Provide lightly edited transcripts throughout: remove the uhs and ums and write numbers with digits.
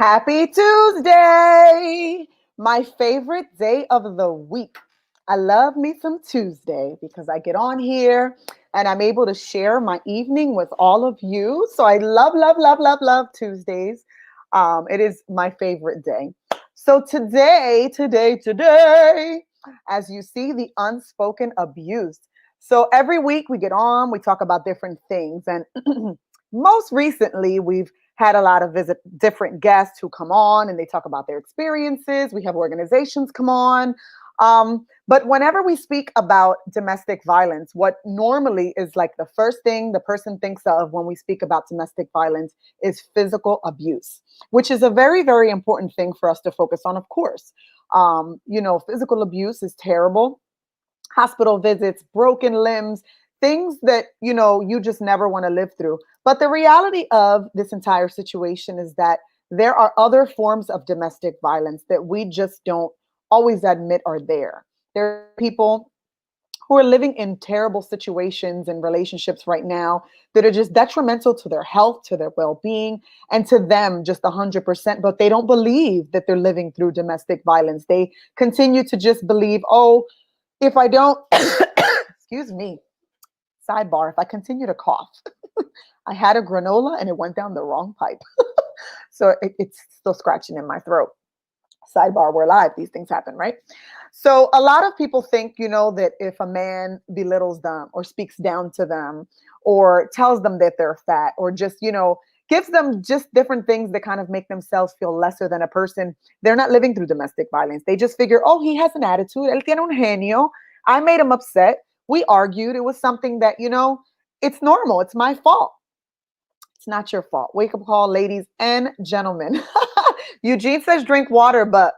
Happy Tuesday! My favorite day of the week. I love me some Tuesday because I get on here and I'm able to share my evening with all of you. So I love, love, love, love, love Tuesdays. It is my favorite day. So today, as you see, the unspoken abuse. So every week we get on, we talk about different things. And most recently, we've had a lot of different guests who come on and they talk about their experiences. We have organizations come on. But whenever we speak about domestic violence, what normally is like the first thing the person thinks of when we speak about domestic violence is physical abuse, which is a very, very important thing for us to focus on, of course. Physical abuse is terrible. Hospital visits, broken limbs, things that, you just never want to live through. But the reality of this entire situation is that there are other forms of domestic violence that we just don't always admit are there. There are people who are living in terrible situations and relationships right now that are just detrimental to their health, to their well-being, and to them just 100%. But they don't believe that they're living through domestic violence. They continue to just believe, oh, if I don't, excuse me, sidebar, if I continue to cough, I had a granola and it went down the wrong pipe. So it's still scratching in my throat. Sidebar, we're live. These things happen, right? So a lot of people think, that if a man belittles them or speaks down to them or tells them that they're fat or just, gives them just different things that kind of make themselves feel lesser than a person, they're not living through domestic violence. They just figure, oh, he has an attitude. Él tiene un genio. I made him upset. We argued. It was something that, it's normal. It's my fault. It's not your fault. Wake up call, ladies and gentlemen. Eugene says drink water, but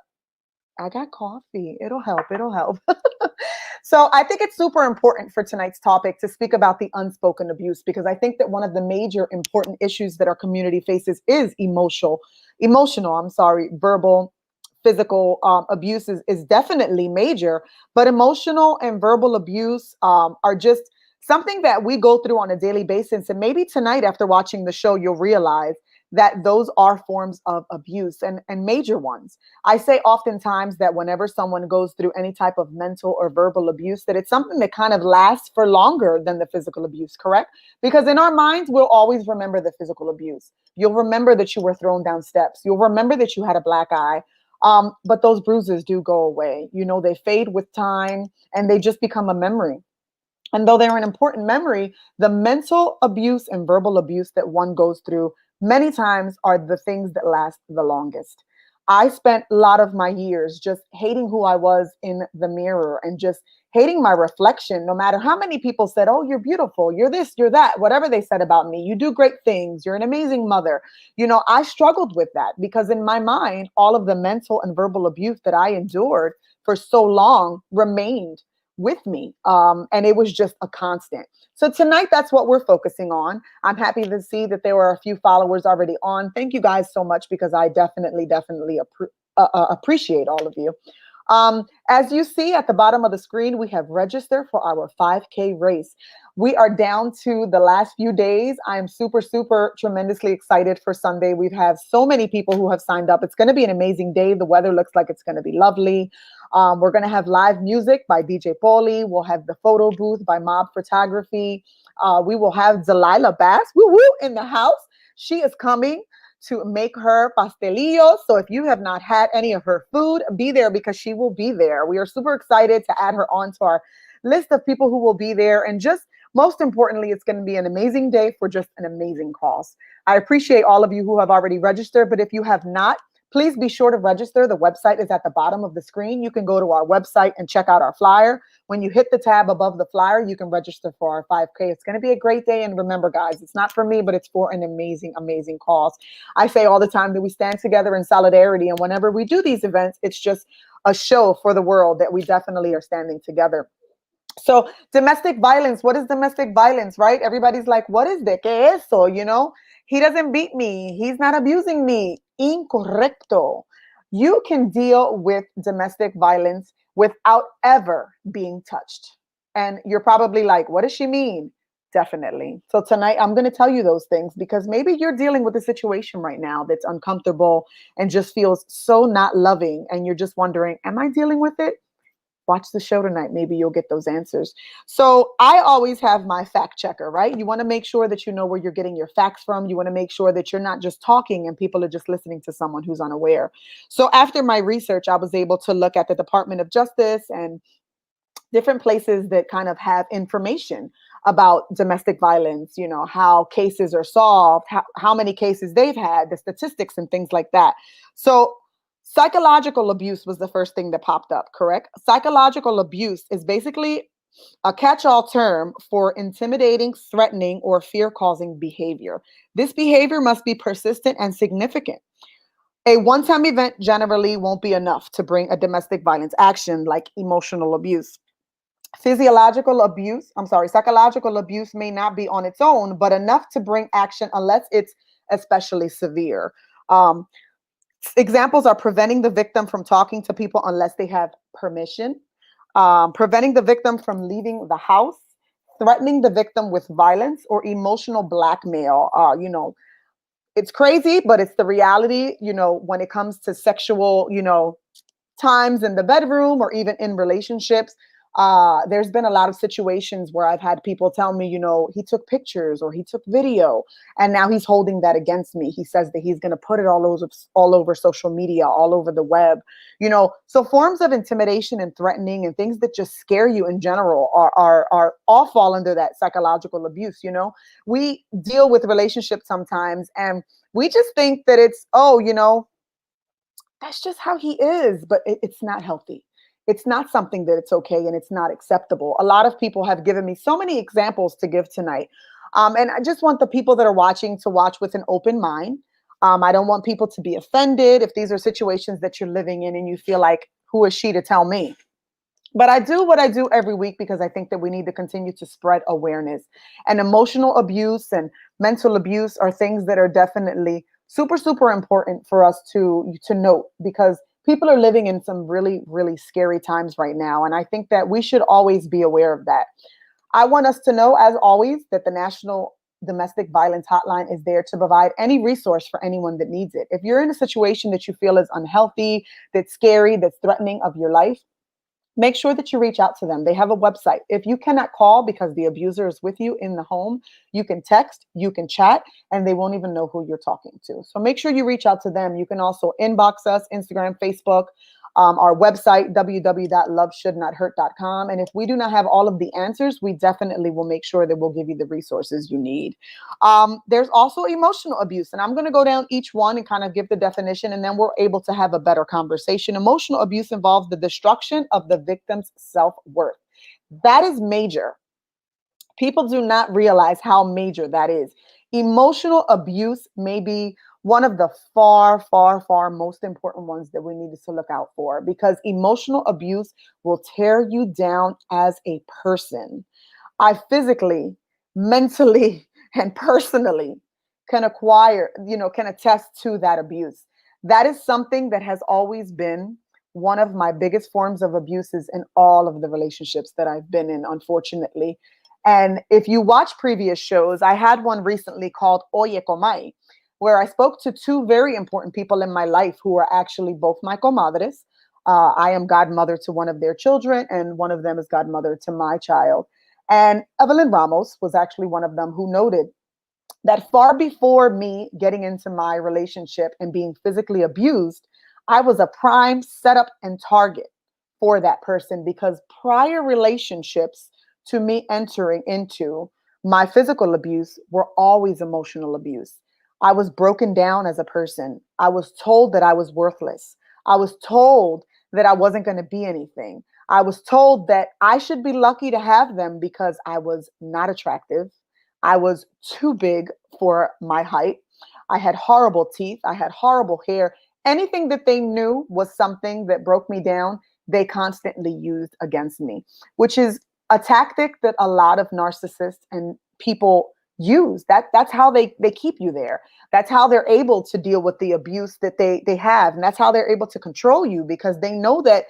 I got coffee. It'll help. It'll help. So I think it's super important for tonight's topic to speak about the unspoken abuse, because I think that one of the major important issues that our community faces is verbal, physical abuse is definitely major, but emotional and verbal abuse are just something that we go through on a daily basis. And maybe tonight, after watching the show, you'll realize that those are forms of abuse and major ones. I say oftentimes that whenever someone goes through any type of mental or verbal abuse, that it's something that kind of lasts for longer than the physical abuse, correct? Because in our minds, we'll always remember the physical abuse. You'll remember that you were thrown down steps. You'll remember that you had a black eye. But those bruises do go away. They fade with time and they just become a memory. And though they're an important memory, the mental abuse and verbal abuse that one goes through many times are the things that last the longest. I spent a lot of my years just hating who I was in the mirror and just hating my reflection, no matter how many people said, oh, you're beautiful, you're this, you're that, whatever they said about me, you do great things, you're an amazing mother. I struggled with that because in my mind, all of the mental and verbal abuse that I endured for so long remained with me. And it was just a constant. So tonight, that's what we're focusing on. I'm happy to see that there were a few followers already on. Thank you guys so much, because I definitely appreciate all of you. As you see at the bottom of the screen, we have registered for our 5K race. We are down to the last few days. I'm super, super tremendously excited for Sunday. We've had so many people who have signed up. It's going to be an amazing day. The weather looks like it's going to be lovely. We're going to have live music by DJ Paulie. We'll have the photo booth by Mob Photography. We will have Delilah Bass in the house. She is coming to make her pastelillos. So if you have not had any of her food, be there because she will be there. We are super excited to add her onto our list of people who will be there. And just most importantly, it's going to be an amazing day for just an amazing cause. I appreciate all of you who have already registered, but if you have not, please be sure to register. The website is at the bottom of the screen. You can go to our website and check out our flyer. When you hit the tab above the flyer, you can register for our 5K. It's going to be a great day. And remember, guys, it's not for me, but it's for an amazing, amazing cause. I say all the time that we stand together in solidarity. And whenever we do these events, it's just a show for the world that we definitely are standing together. So domestic violence, what is domestic violence, right? Everybody's like, what is de que eso? He doesn't beat me. He's not abusing me. Incorrecto. You can deal with domestic violence without ever being touched. And you're probably like, what does she mean? Definitely. So tonight I'm going to tell you those things because maybe you're dealing with a situation right now that's uncomfortable and just feels so not loving. And you're just wondering, am I dealing with it? Watch the show tonight. Maybe you'll get those answers. So I always have my fact checker, right? You want to make sure that you know where you're getting your facts from. You want to make sure that you're not just talking and people are just listening to someone who's unaware. So after my research, I was able to look at the Department of Justice and different places that kind of have information about domestic violence, how cases are solved, how many cases they've had, the statistics and things like that. So psychological abuse was the first thing that popped up, correct? Psychological abuse is basically a catch-all term for intimidating, threatening, or fear-causing behavior. This behavior must be persistent and significant. A one-time event generally won't be enough to bring a domestic violence action like emotional abuse. Psychological abuse may not be on its own, but enough to bring action unless it's especially severe. Um, Examples are preventing the victim from talking to people unless they have permission, preventing the victim from leaving the house, threatening the victim with violence or emotional blackmail. It's crazy, but it's the reality, when it comes to sexual, times in the bedroom or even in relationships. There's been a lot of situations where I've had people tell me, he took pictures or he took video, and now he's holding that against me. He says that he's going to put it all over social media, all over the web. So forms of intimidation and threatening and things that just scare you in general are all fall under that psychological abuse. We deal with relationships sometimes, and we just think that it's, that's just how he is, but it's not healthy. It's not something that it's okay, and it's not acceptable. A lot of people have given me so many examples to give tonight. And I just want the people that are watching to watch with an open mind. I don't want people to be offended if these are situations that you're living in and you feel like, who is she to tell me? But I do what I do every week because I think that we need to continue to spread awareness. And emotional abuse and mental abuse are things that are definitely super, super important for us to note, because people are living in some really, really scary times right now. And I think that we should always be aware of that. I want us to know, as always, that the National Domestic Violence Hotline is there to provide any resource for anyone that needs it. If you're in a situation that you feel is unhealthy, that's scary, that's threatening of your life, make sure that you reach out to them. They have a website. If you cannot call because the abuser is with you in the home, you can text, you can chat, and they won't even know who you're talking to. So make sure you reach out to them. You can also inbox us, Instagram, Facebook, our website, www.loveshouldnothurt.com. And if we do not have all of the answers, we definitely will make sure that we'll give you the resources you need. There's also emotional abuse, and I'm going to go down each one and kind of give the definition, and then we're able to have a better conversation. Emotional abuse involves the destruction of the victim's self-worth. That is major. People do not realize how major that is. Emotional abuse may be one of the far, far, far most important ones that we need to look out for, because emotional abuse will tear you down as a person. I physically, mentally, and personally can attest to that abuse. That is something that has always been one of my biggest forms of abuses in all of the relationships that I've been in, unfortunately. And if you watch previous shows, I had one recently called Oye Comay, where I spoke to two very important people in my life who are actually both my comadres. I am godmother to one of their children, and one of them is godmother to my child. And Evelyn Ramos was actually one of them, who noted that far before me getting into my relationship and being physically abused, I was a prime setup and target for that person, because prior relationships to me entering into my physical abuse were always emotional abuse. I was broken down as a person. I was told that I was worthless. I was told that I wasn't going to be anything. I was told that I should be lucky to have them because I was not attractive. I was too big for my height. I had horrible teeth. I had horrible hair. Anything that they knew was something that broke me down, they constantly used against me, which is a tactic that a lot of narcissists and people use. That's how they keep you there. That's how they're able to deal with the abuse that they have. And that's how they're able to control you, because they know that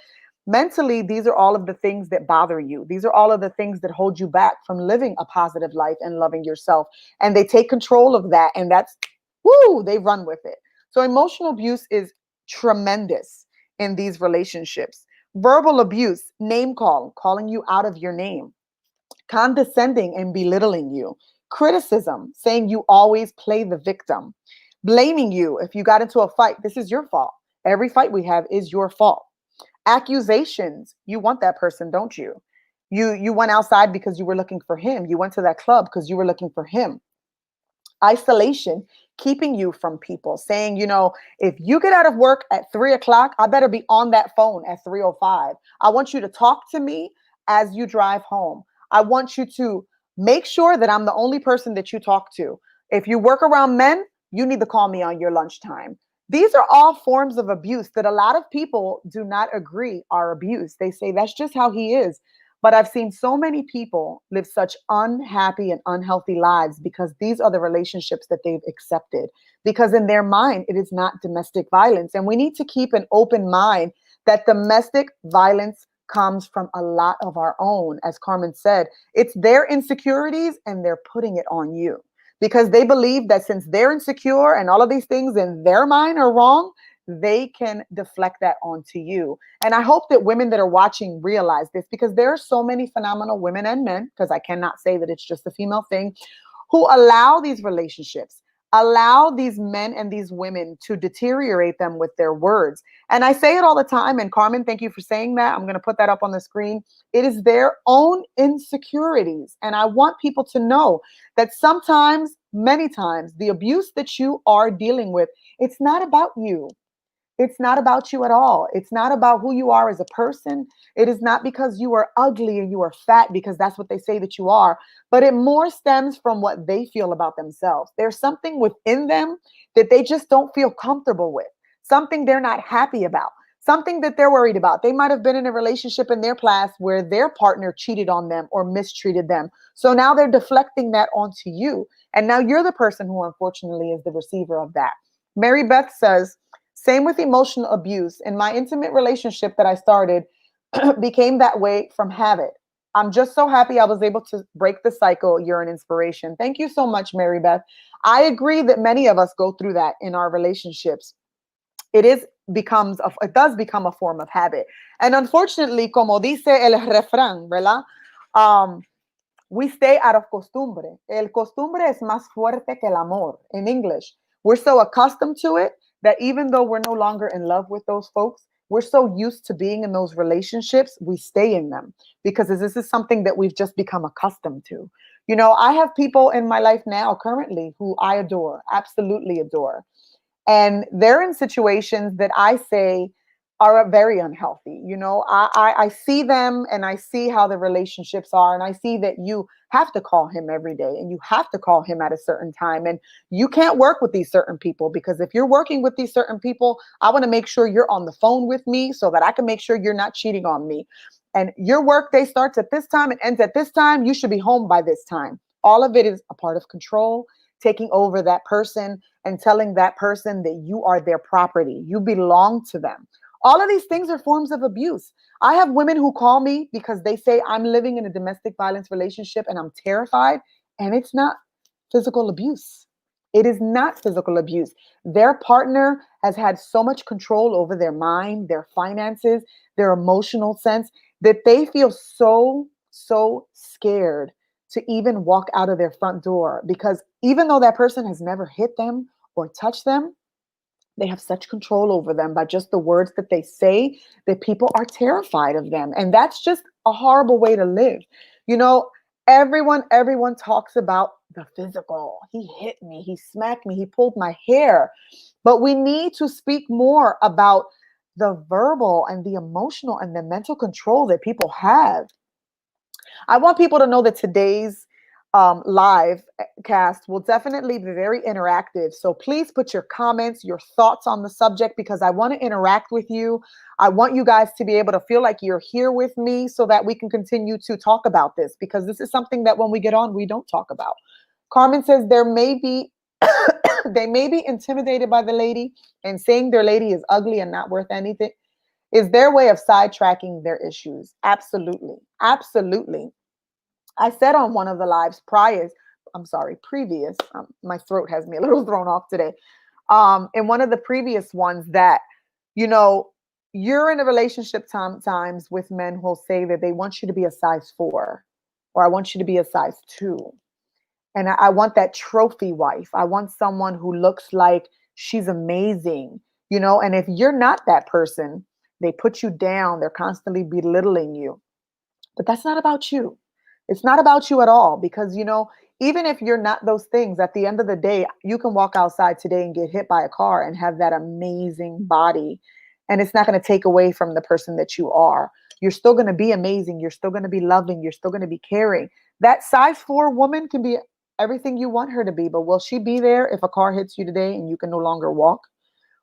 Mentally, these are all of the things that bother you. These are all of the things that hold you back from living a positive life and loving yourself. And they take control of that. And that's, woo, they run with it. So emotional abuse is tremendous in these relationships. Verbal abuse, name call, calling you out of your name, condescending and belittling you, criticism, saying you always play the victim, blaming you if you got into a fight. This is your fault. Every fight we have is your fault. Accusations, you want that person, don't you? You went outside because you were looking for him. You went to that club because you were looking for him. Isolation, keeping you from people, saying, if you get out of work at 3 o'clock, I better be on that phone at 3:05. I want you to talk to me as you drive home. I want you to make sure that I'm the only person that you talk to. If you work around men, you need to call me on your lunchtime. These are all forms of abuse that a lot of people do not agree are abuse. They say that's just how he is. But I've seen so many people live such unhappy and unhealthy lives because these are the relationships that they've accepted. Because in their mind, it is not domestic violence. And we need to keep an open mind that domestic violence comes from a lot of our own. As Carmen said, it's their insecurities and they're putting it on you because they believe that since they're insecure and all of these things in their mind are wrong, they can deflect that onto you. And I hope that women that are watching realize this because there are so many phenomenal women and men, because I cannot say that it's just a female thing, who allow these relationships, allow these men and these women to deteriorate them with their words. And I say it all the time. And Carmen, thank you for saying that. I'm going to put that up on the screen. It is their own insecurities. And I want people to know that sometimes, many times, the abuse that you are dealing with, it's not about you. It's not about you at all. It's not about who you are as a person. It is not because you are ugly and you are fat, because that's what they say that you are, but it more stems from what they feel about themselves. There's something within them that they just don't feel comfortable with, something they're not happy about, something that they're worried about. They might have been in a relationship in their past where their partner cheated on them or mistreated them. So now they're deflecting that onto you. And now you're the person who unfortunately is the receiver of that. Mary Beth says, same with emotional abuse. In my intimate relationship that I started became that way from habit. I'm just so happy I was able to break the cycle. You're an inspiration. Thank you so much, Mary Beth. I agree that many of us go through that in our relationships. It does become a form of habit. And unfortunately, como dice el refrán, ¿verdad? We stay out of costumbre. El costumbre es más fuerte que el amor. In English, we're so accustomed to it that even though we're no longer in love with those folks, we're so used to being in those relationships, we stay in them because this is something that we've just become accustomed to. I have people in my life now currently who I adore, absolutely adore. And they're in situations that I say are very unhealthy. I see them and I see how the relationships are, and I see that you have to call him every day and you have to call him at a certain time, and you can't work with these certain people, because if you're working with these certain people, I want to make sure you're on the phone with me so that I can make sure you're not cheating on me. And your work day starts at this time and ends at this time. You should be home by this time. All of it is a part of control, taking over that person and telling that person that you are their property. You belong to them. All of these things are forms of abuse. I have women who call me because they say I'm living in a domestic violence relationship and I'm terrified. And it's not physical abuse. It is not physical abuse. Their partner has had so much control over their mind, their finances, their emotional sense, that they feel so scared to even walk out of their front door, because even though that person has never hit them or touched them, they have such control over them by just the words that they say, that people are terrified of them. And that's just a horrible way to live. You know, everyone talks about the physical. He hit me, he smacked me, he pulled my hair. But we need to speak more about the verbal and the emotional and the mental control that people have. I want people to know that today's live cast will definitely be very interactive. So please put your comments, your thoughts on the subject, because I want to interact with you. I want you guys to be able to feel like you're here with me so that we can continue to talk about this, because this is something that when we get on, we don't talk about. Carmen says there may be they may be intimidated by the lady and saying their lady is ugly and not worth anything. is their way of sidetracking their issues. Absolutely. Absolutely. I said on one of the lives previous, my throat has me a little thrown off today. In one of the previous ones that, you know, you're in a relationship sometimes with men who will say that they want you to be a size 4, or I want you to be a size 2. And I want that trophy wife. I want someone who looks like she's amazing, and if you're not that person, they put you down. They're constantly belittling you. But that's not about you. It's not about you at all, because, even if you're not those things, at the end of the day, you can walk outside today and get hit by a car and have that amazing body. And it's not going to take away from the person that you are. You're still going to be amazing. You're still going to be loving. You're still going to be caring. That size 4 woman can be everything you want her to be, but will she be there if a car hits you today and you can no longer walk?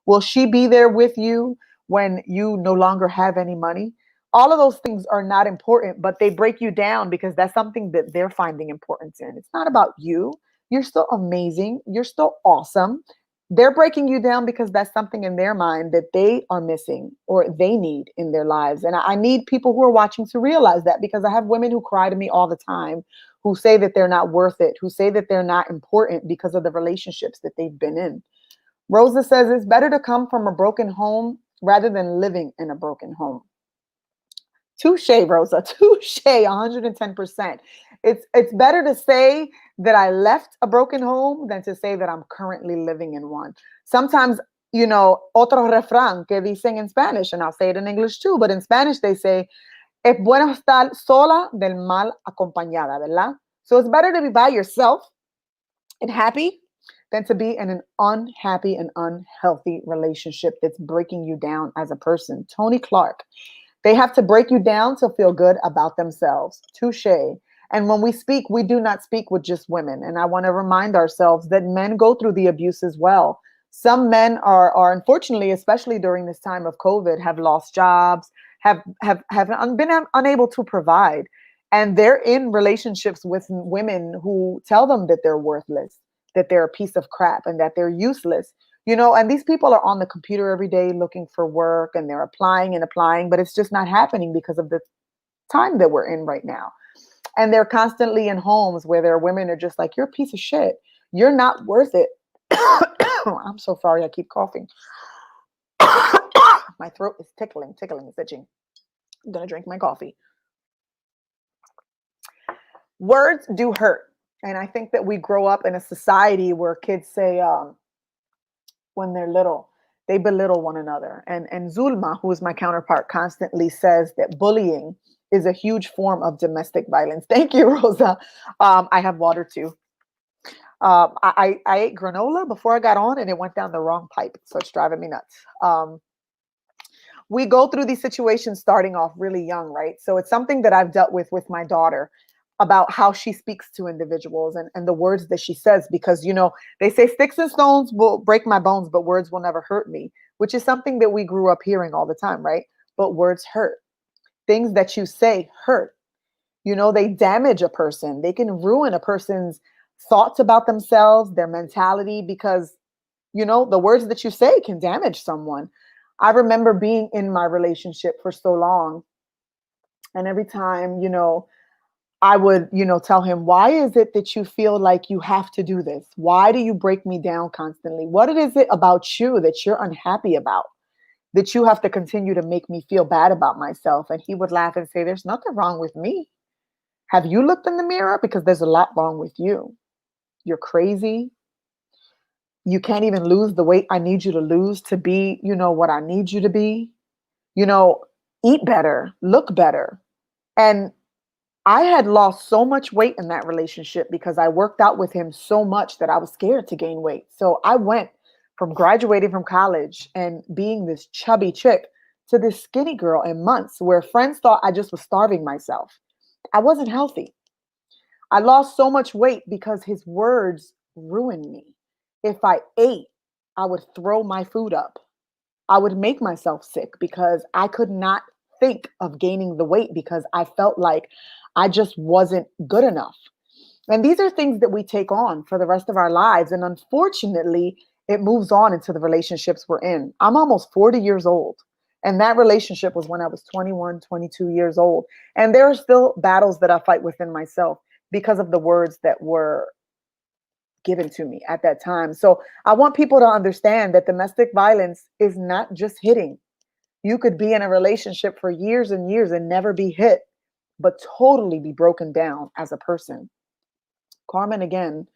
Will she be there with you when you no longer have any money? All of those things are not important, but they break you down because that's something that they're finding importance in. It's not about you. You're still amazing. You're still awesome. They're breaking you down because that's something in their mind that they are missing or they need in their lives. And I need people who are watching to realize that, because I have women who cry to me all the time, who say that they're not worth it, who say that they're not important because of the relationships that they've been in. Rosa says it's better to come from a broken home rather than living in a broken home. Touche, Rosa. Touche, 110%. It's better to say that I left a broken home than to say that I'm currently living in one. Sometimes, otro refrán que dicen in Spanish, and I'll say it in English too, but in Spanish they say, es bueno estar sola del mal acompañada, ¿verdad? So it's better to be by yourself and happy than to be in an unhappy and unhealthy relationship that's breaking you down as a person. Tony Clark. They have to break you down to feel good about themselves. Touche. And when we speak, we do not speak with just women. And I want to remind ourselves that men go through the abuse as well. Some men are unfortunately, especially during this time of COVID, have lost jobs, have been unable to provide. And they're in relationships with women who tell them that they're worthless, that they're a piece of crap, and that they're useless. And these people are on the computer every day looking for work, and they're applying and applying, but it's just not happening because of the time that we're in right now. And they're constantly in homes where their women are just like, you're a piece of shit. You're not worth it. I'm so sorry. I keep coughing. My throat is tickling, it's itching. I'm going to drink my coffee. Words do hurt. And I think that we grow up in a society where kids say, when they're little, they belittle one another. And Zulma, who is my counterpart, constantly says that bullying is a huge form of domestic violence. Thank you, Rosa. I have water too. I ate granola before I got on, and it went down the wrong pipe, so it's driving me nuts. We go through these situations starting off really young, right? So it's something that I've dealt with my daughter, about how she speaks to individuals and the words that she says, because, they say sticks and stones will break my bones, but words will never hurt me, which is something that we grew up hearing all the time, right? But words hurt. Things that you say hurt. They damage a person. They can ruin a person's thoughts about themselves, their mentality, because, the words that you say can damage someone. I remember being in my relationship for so long, and every time, I would, tell him, why is it that you feel like you have to do this? Why do you break me down constantly? What is it about you that you're unhappy about, that you have to continue to make me feel bad about myself? And he would laugh and say, there's nothing wrong with me. Have you looked in the mirror? Because there's a lot wrong with you. You're crazy. You can't even lose the weight I need you to lose to be, what I need you to be. Eat better, look better. And I had lost so much weight in that relationship because I worked out with him so much that I was scared to gain weight. So I went from graduating from college and being this chubby chick to this skinny girl in months, where friends thought I just was starving myself. I wasn't healthy. I lost so much weight because his words ruined me. If I ate, I would throw my food up. I would make myself sick because I could not think of gaining the weight because I felt like I just wasn't good enough. And these are things that we take on for the rest of our lives. And unfortunately, it moves on into the relationships we're in. I'm almost 40 years old. And that relationship was when I was 21, 22 years old. And there are still battles that I fight within myself because of the words that were given to me at that time. So I want people to understand that domestic violence is not just hitting. You could be in a relationship for years and years and never be hit, but totally be broken down as a person. Carmen, again,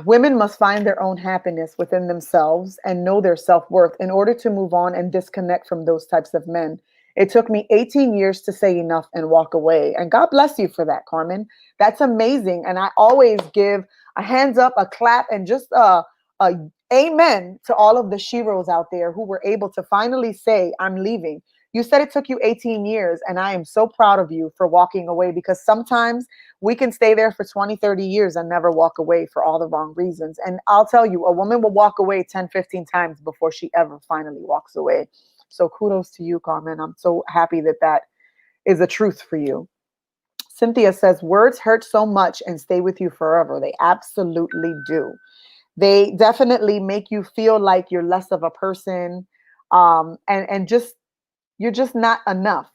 women must find their own happiness within themselves and know their self-worth in order to move on and disconnect from those types of men. It took me 18 years to say enough and walk away. And God bless you for that, Carmen. That's amazing. And I always give a hands up, a clap, and just a amen to all of the sheroes out there who were able to finally say, I'm leaving. You said it took you 18 years, and I am so proud of you for walking away, because sometimes we can stay there for 20, 30 years and never walk away for all the wrong reasons. And I'll tell you, a woman will walk away 10, 15 times before she ever finally walks away. So kudos to you, Carmen. I'm so happy that that is a truth for you. Cynthia says, words hurt so much and stay with you forever. They absolutely do. They definitely make you feel like you're less of a person, and just you're just not enough.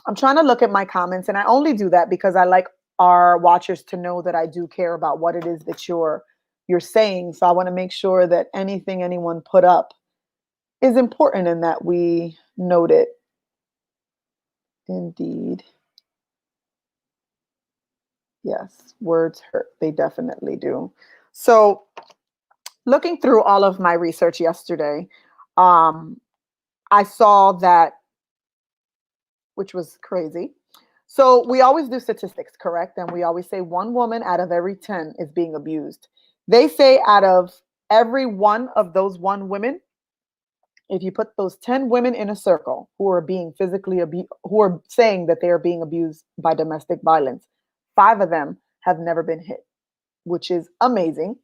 I'm trying to look at my comments, and I only do that because I like our watchers to know that I do care about what it is that you're saying. So I want to make sure that anything anyone put up is important and that we note it. Indeed. Yes, words hurt. They definitely do. So looking through all of my research yesterday, I saw that, which was crazy. So we always do statistics, correct? And we always say one woman out of every 10 is being abused. They say out of every one of those one women, if you put those 10 women in a circle who are being physically abused, who are saying that they are being abused by domestic violence, 5 of them have never been hit, which is amazing.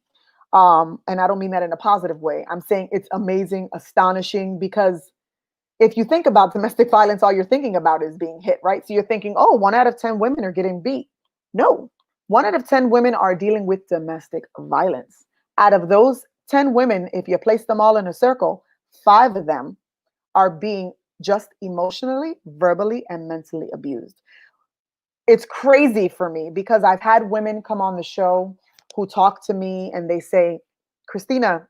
And I don't mean that in a positive way. I'm saying it's amazing, astonishing, because if you think about domestic violence, all you're thinking about is being hit, right? So you're thinking, oh, 1 out of 10 women are getting beat. No, 1 out of 10 women are dealing with domestic violence. Out of those 10 women, if you place them all in a circle, 5 of them are being just emotionally, verbally, and mentally abused. It's crazy for me because I've had women come on the show who talk to me and they say, Christina,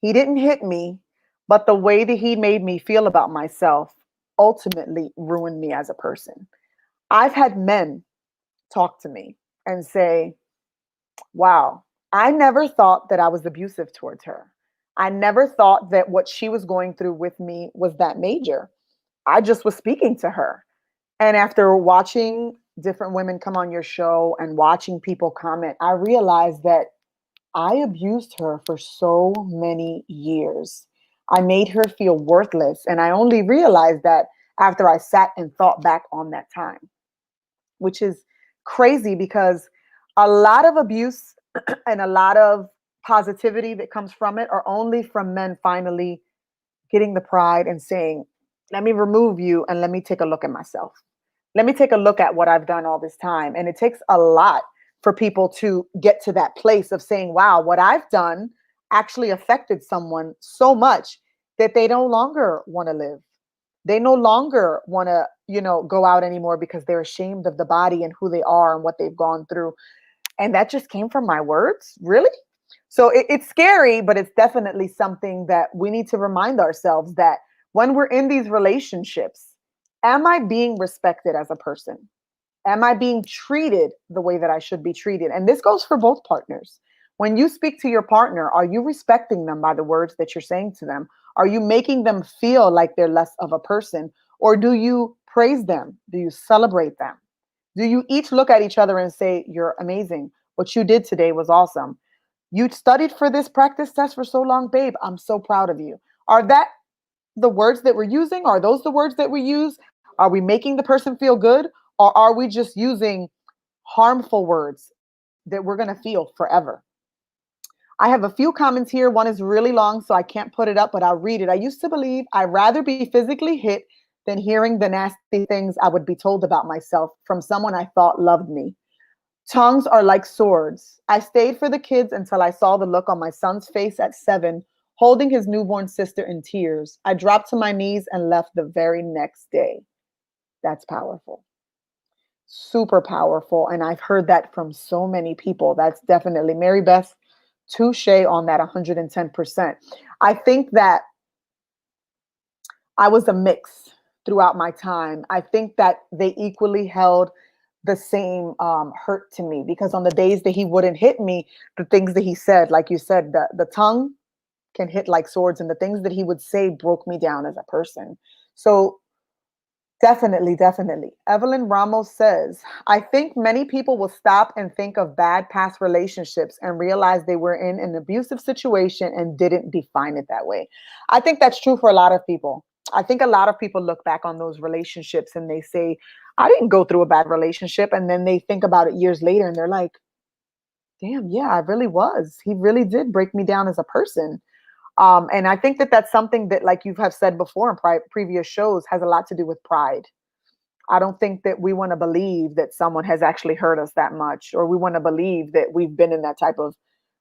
he didn't hit me, but the way that he made me feel about myself ultimately ruined me as a person. I've had men talk to me and say, wow, I never thought that I was abusive towards her. I never thought that what she was going through with me was that major. I just was speaking to her. And after watching different women come on your show and watching people comment, I realized that I abused her for so many years. I made her feel worthless. And I only realized that after I sat and thought back on that time, which is crazy because a lot of abuse and a lot of positivity that comes from it are only from men finally getting the pride and saying, let me remove you and let me take a look at myself. Let me take a look at what I've done all this time. And it takes a lot for people to get to that place of saying, wow, what I've done actually affected someone so much that they no longer want to live. They no longer want to, go out anymore because they're ashamed of the body and who they are and what they've gone through. And that just came from my words. Really? So it's scary, but it's definitely something that we need to remind ourselves that when we're in these relationships, am I being respected as a person? Am I being treated the way that I should be treated? And this goes for both partners. When you speak to your partner, are you respecting them by the words that you're saying to them? Are you making them feel like they're less of a person? Or do you praise them? Do you celebrate them? Do you each look at each other and say, you're amazing. What you did today was awesome. You studied for this practice test for so long, babe. I'm so proud of you. Are that the words that we're using? Are those the words that we use? Are we making the person feel good? Or are we just using harmful words that we're going to feel forever? I have a few comments here. One is really long, so I can't put it up, but I'll read it. I used to believe I'd rather be physically hit than hearing the nasty things I would be told about myself from someone I thought loved me. Tongues are like swords. I stayed for the kids until I saw the look on my son's face at 7, holding his newborn sister in tears. I dropped to my knees and left the very next day. That's powerful. Super powerful. And I've heard that from so many people. That's definitely Mary Beth, touche on that 110%. I think that I was a mix throughout my time. I think that they equally held the same hurt to me, because on the days that he wouldn't hit me, the things that he said, like you said, the tongue can hit like swords, and the things that he would say broke me down as a person. So definitely, definitely. Evelyn Ramos says, I think many people will stop and think of bad past relationships and realize they were in an abusive situation and didn't define it that way. I think that's true for a lot of people. I think a lot of people look back on those relationships and they say, I didn't go through a bad relationship. And then they think about it years later and they're like, damn, yeah, I really was. He really did break me down as a person. And I think that that's something that, like you have said before in previous shows, has a lot to do with pride. I don't think that we want to believe that someone has actually hurt us that much, or we want to believe that we've been in that type of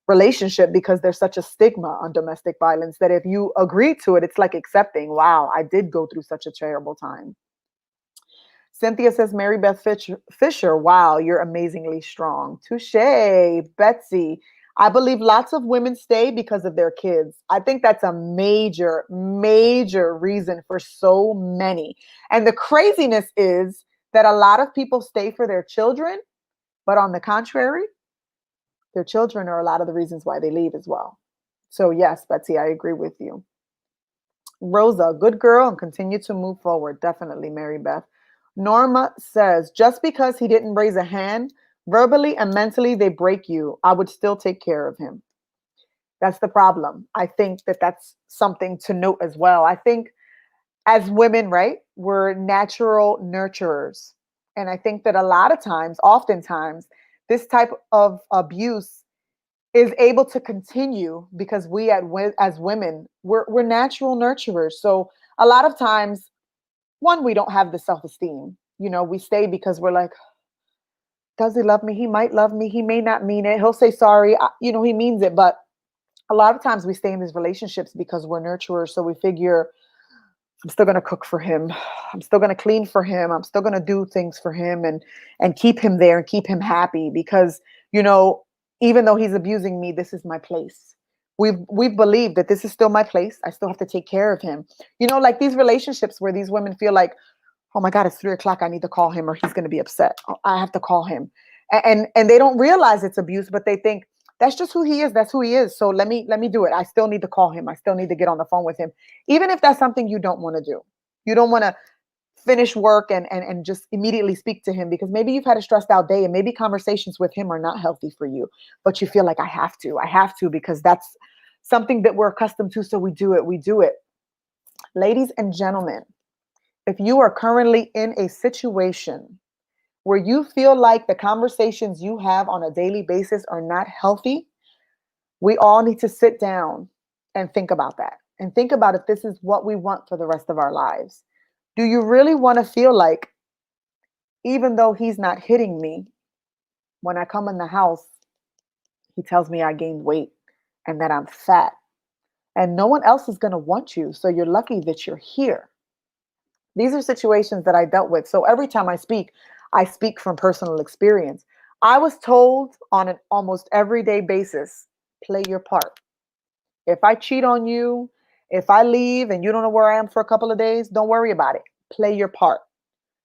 relationship, because there's such a stigma on domestic violence that if you agree to it, it's like accepting, wow, I did go through such a terrible time. Cynthia says, Mary Beth Fisher, wow, you're amazingly strong. Touche. Betsy, I believe lots of women stay because of their kids. I think that's a major, major reason for so many. And the craziness is that a lot of people stay for their children, but on the contrary, their children are a lot of the reasons why they leave as well. So, yes, Betsy, I agree with you. Rosa, good girl, and continue to move forward. Definitely, Mary Beth. Norma says, just because he didn't raise a hand, verbally and mentally, they break you. I would still take care of him. That's the problem. I think that that's something to note as well. I think as women, right, we're natural nurturers. And I think that a lot of times, oftentimes, this type of abuse is able to continue because as women, we're natural nurturers. So a lot of times, one, we don't have the self-esteem. We stay because we're like, does he love me? He might love me. He may not mean it. He'll say sorry. He means it. But a lot of times we stay in these relationships because we're nurturers. So we figure, I'm still going to cook for him. I'm still going to clean for him. I'm still going to do things for him and keep him there and keep him happy because, even though he's abusing me, this is my place. We've believed that this is still my place. I still have to take care of him. Like these relationships where these women feel like, oh my God, it's 3 o'clock. I need to call him or he's going to be upset. I have to call him. And they don't realize it's abuse, but they think that's just who he is. That's who he is. So let me do it. I still need to call him. I still need to get on the phone with him. Even if that's something you don't want to do. You don't want to finish work and just immediately speak to him because maybe you've had a stressed out day and maybe conversations with him are not healthy for you, but you feel like I have to because that's something that we're accustomed to. So we do it. Ladies and gentlemen, if you are currently in a situation where you feel like the conversations you have on a daily basis are not healthy, we all need to sit down and think about that and think about if this is what we want for the rest of our lives. Do you really want to feel like, even though he's not hitting me, when I come in the house, he tells me I gained weight and that I'm fat and no one else is going to want you. So you're lucky that you're here. These are situations that I dealt with. So every time I speak from personal experience. I was told on an almost everyday basis, play your part. If I cheat on you, if I leave and you don't know where I am for a couple of days, don't worry about it. Play your part.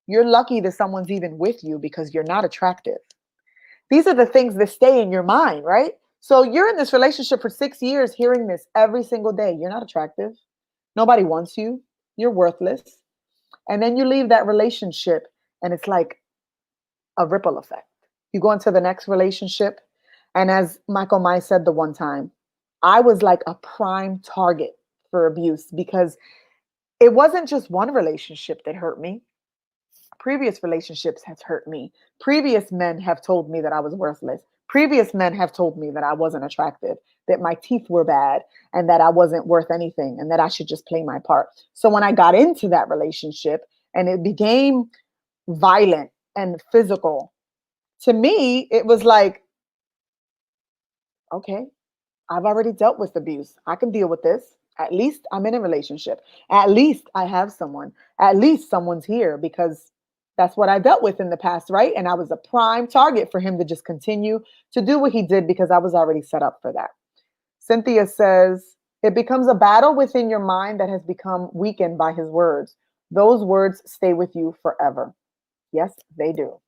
You're lucky that someone's even with you because you're not attractive. These are the things that stay in your mind, right? So you're in this relationship for 6 years hearing this every single day. You're not attractive. Nobody wants you. You're worthless. And then you leave that relationship and it's like a ripple effect. You go into the next relationship. And as Michael Mai said the one time, I was like a prime target for abuse because it wasn't just one relationship that hurt me. Previous relationships has hurt me. Previous men have told me that I was worthless. Previous men have told me that I wasn't attractive, that my teeth were bad, and that I wasn't worth anything, and that I should just play my part. So when I got into that relationship and it became violent and physical, to me, it was like, okay, I've already dealt with abuse. I can deal with this. At least I'm in a relationship. At least I have someone. At least someone's here because that's what I dealt with in the past, right? And I was a prime target for him to just continue to do what he did because I was already set up for that. Cynthia says, it becomes a battle within your mind that has become weakened by his words. Those words stay with you forever. Yes, they do.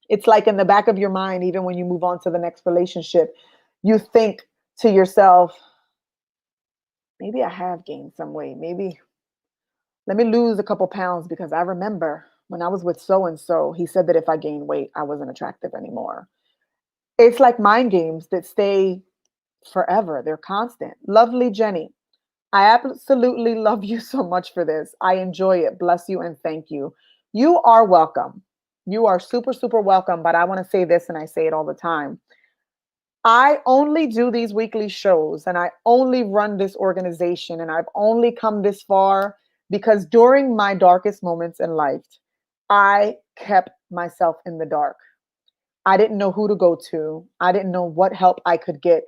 It's like in the back of your mind, even when you move on to the next relationship, you think to yourself, maybe I have gained some weight. Maybe let me lose a couple pounds because I remember when I was with so and so, he said that if I gained weight, I wasn't attractive anymore. It's like mind games that stay forever, they're constant. Lovely Jenny, I absolutely love you so much for this. I enjoy it. Bless you and thank you. You are welcome. You are super, super welcome. But I want to say this, and I say it all the time. I only do these weekly shows and I only run this organization and I've only come this far because during my darkest moments in life, I kept myself in the dark. I didn't know who to go to. I didn't know what help I could get.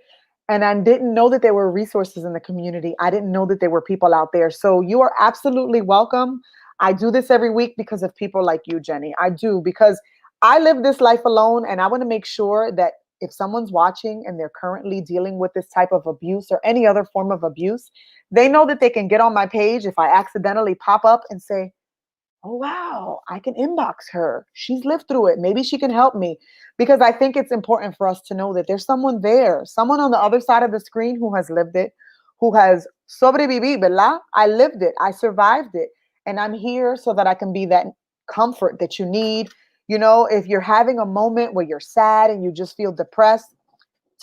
And I didn't know that there were resources in the community. I didn't know that there were people out there. So you are absolutely welcome. I do this every week because of people like you, Jenny. I do because I live this life alone and I want to make sure that if someone's watching and they're currently dealing with this type of abuse or any other form of abuse, they know that they can get on my page if I accidentally pop up and say, oh, wow, I can inbox her. She's lived through it. Maybe she can help me. Because I think it's important for us to know that there's someone there, someone on the other side of the screen who has lived it, who has sobrevivido, ¿verdad? I lived it. I survived it. And I'm here so that I can be that comfort that you need. You know, if you're having a moment where you're sad and you just feel depressed,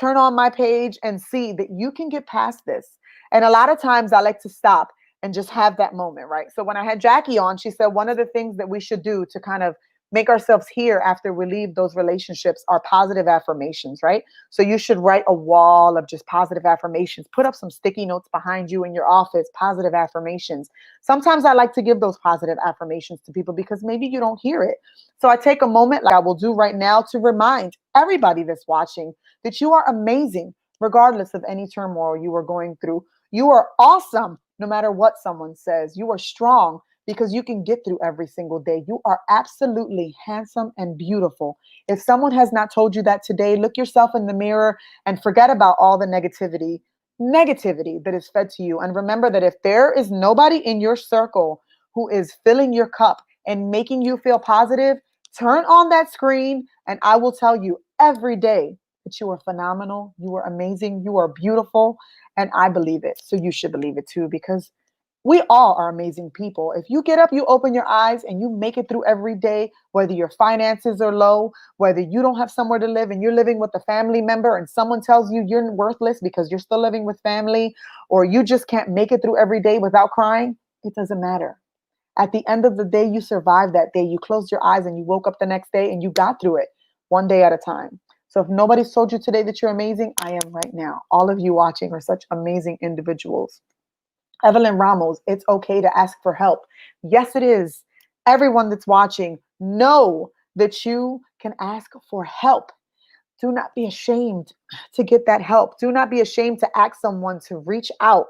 turn on my page and see that you can get past this. And a lot of times I like to stop and just have that moment, right? So when I had Jackie on, she said one of the things that we should do to kind of make ourselves here after we leave those relationships are positive affirmations, right? So you should write a wall of just positive affirmations. Put up some sticky notes behind you in your office, positive affirmations. Sometimes I like to give those positive affirmations to people because maybe you don't hear it. So I take a moment like I will do right now to remind everybody that's watching that you are amazing regardless of any turmoil you are going through. You are awesome no matter what someone says. You are strong because you can get through every single day. You are absolutely handsome and beautiful. If someone has not told you that today, look yourself in the mirror and forget about all the negativity that is fed to you. And remember that if there is nobody in your circle who is filling your cup and making you feel positive, turn on that screen and I will tell you every day that you are phenomenal, you are amazing, you are beautiful, and I believe it. So you should believe it too, because we all are amazing people. If you get up, you open your eyes, and you make it through every day, whether your finances are low, whether you don't have somewhere to live and you're living with a family member and someone tells you you're worthless because you're still living with family, or you just can't make it through every day without crying, it doesn't matter. At the end of the day, you survived that day. You closed your eyes and you woke up the next day and you got through it one day at a time. So if nobody's told you today that you're amazing, I am right now. All of you watching are such amazing individuals. Evelyn Ramos, it's okay to ask for help. Yes, it is. Everyone that's watching, know that you can ask for help. Do not be ashamed to get that help. Do not be ashamed to ask someone to reach out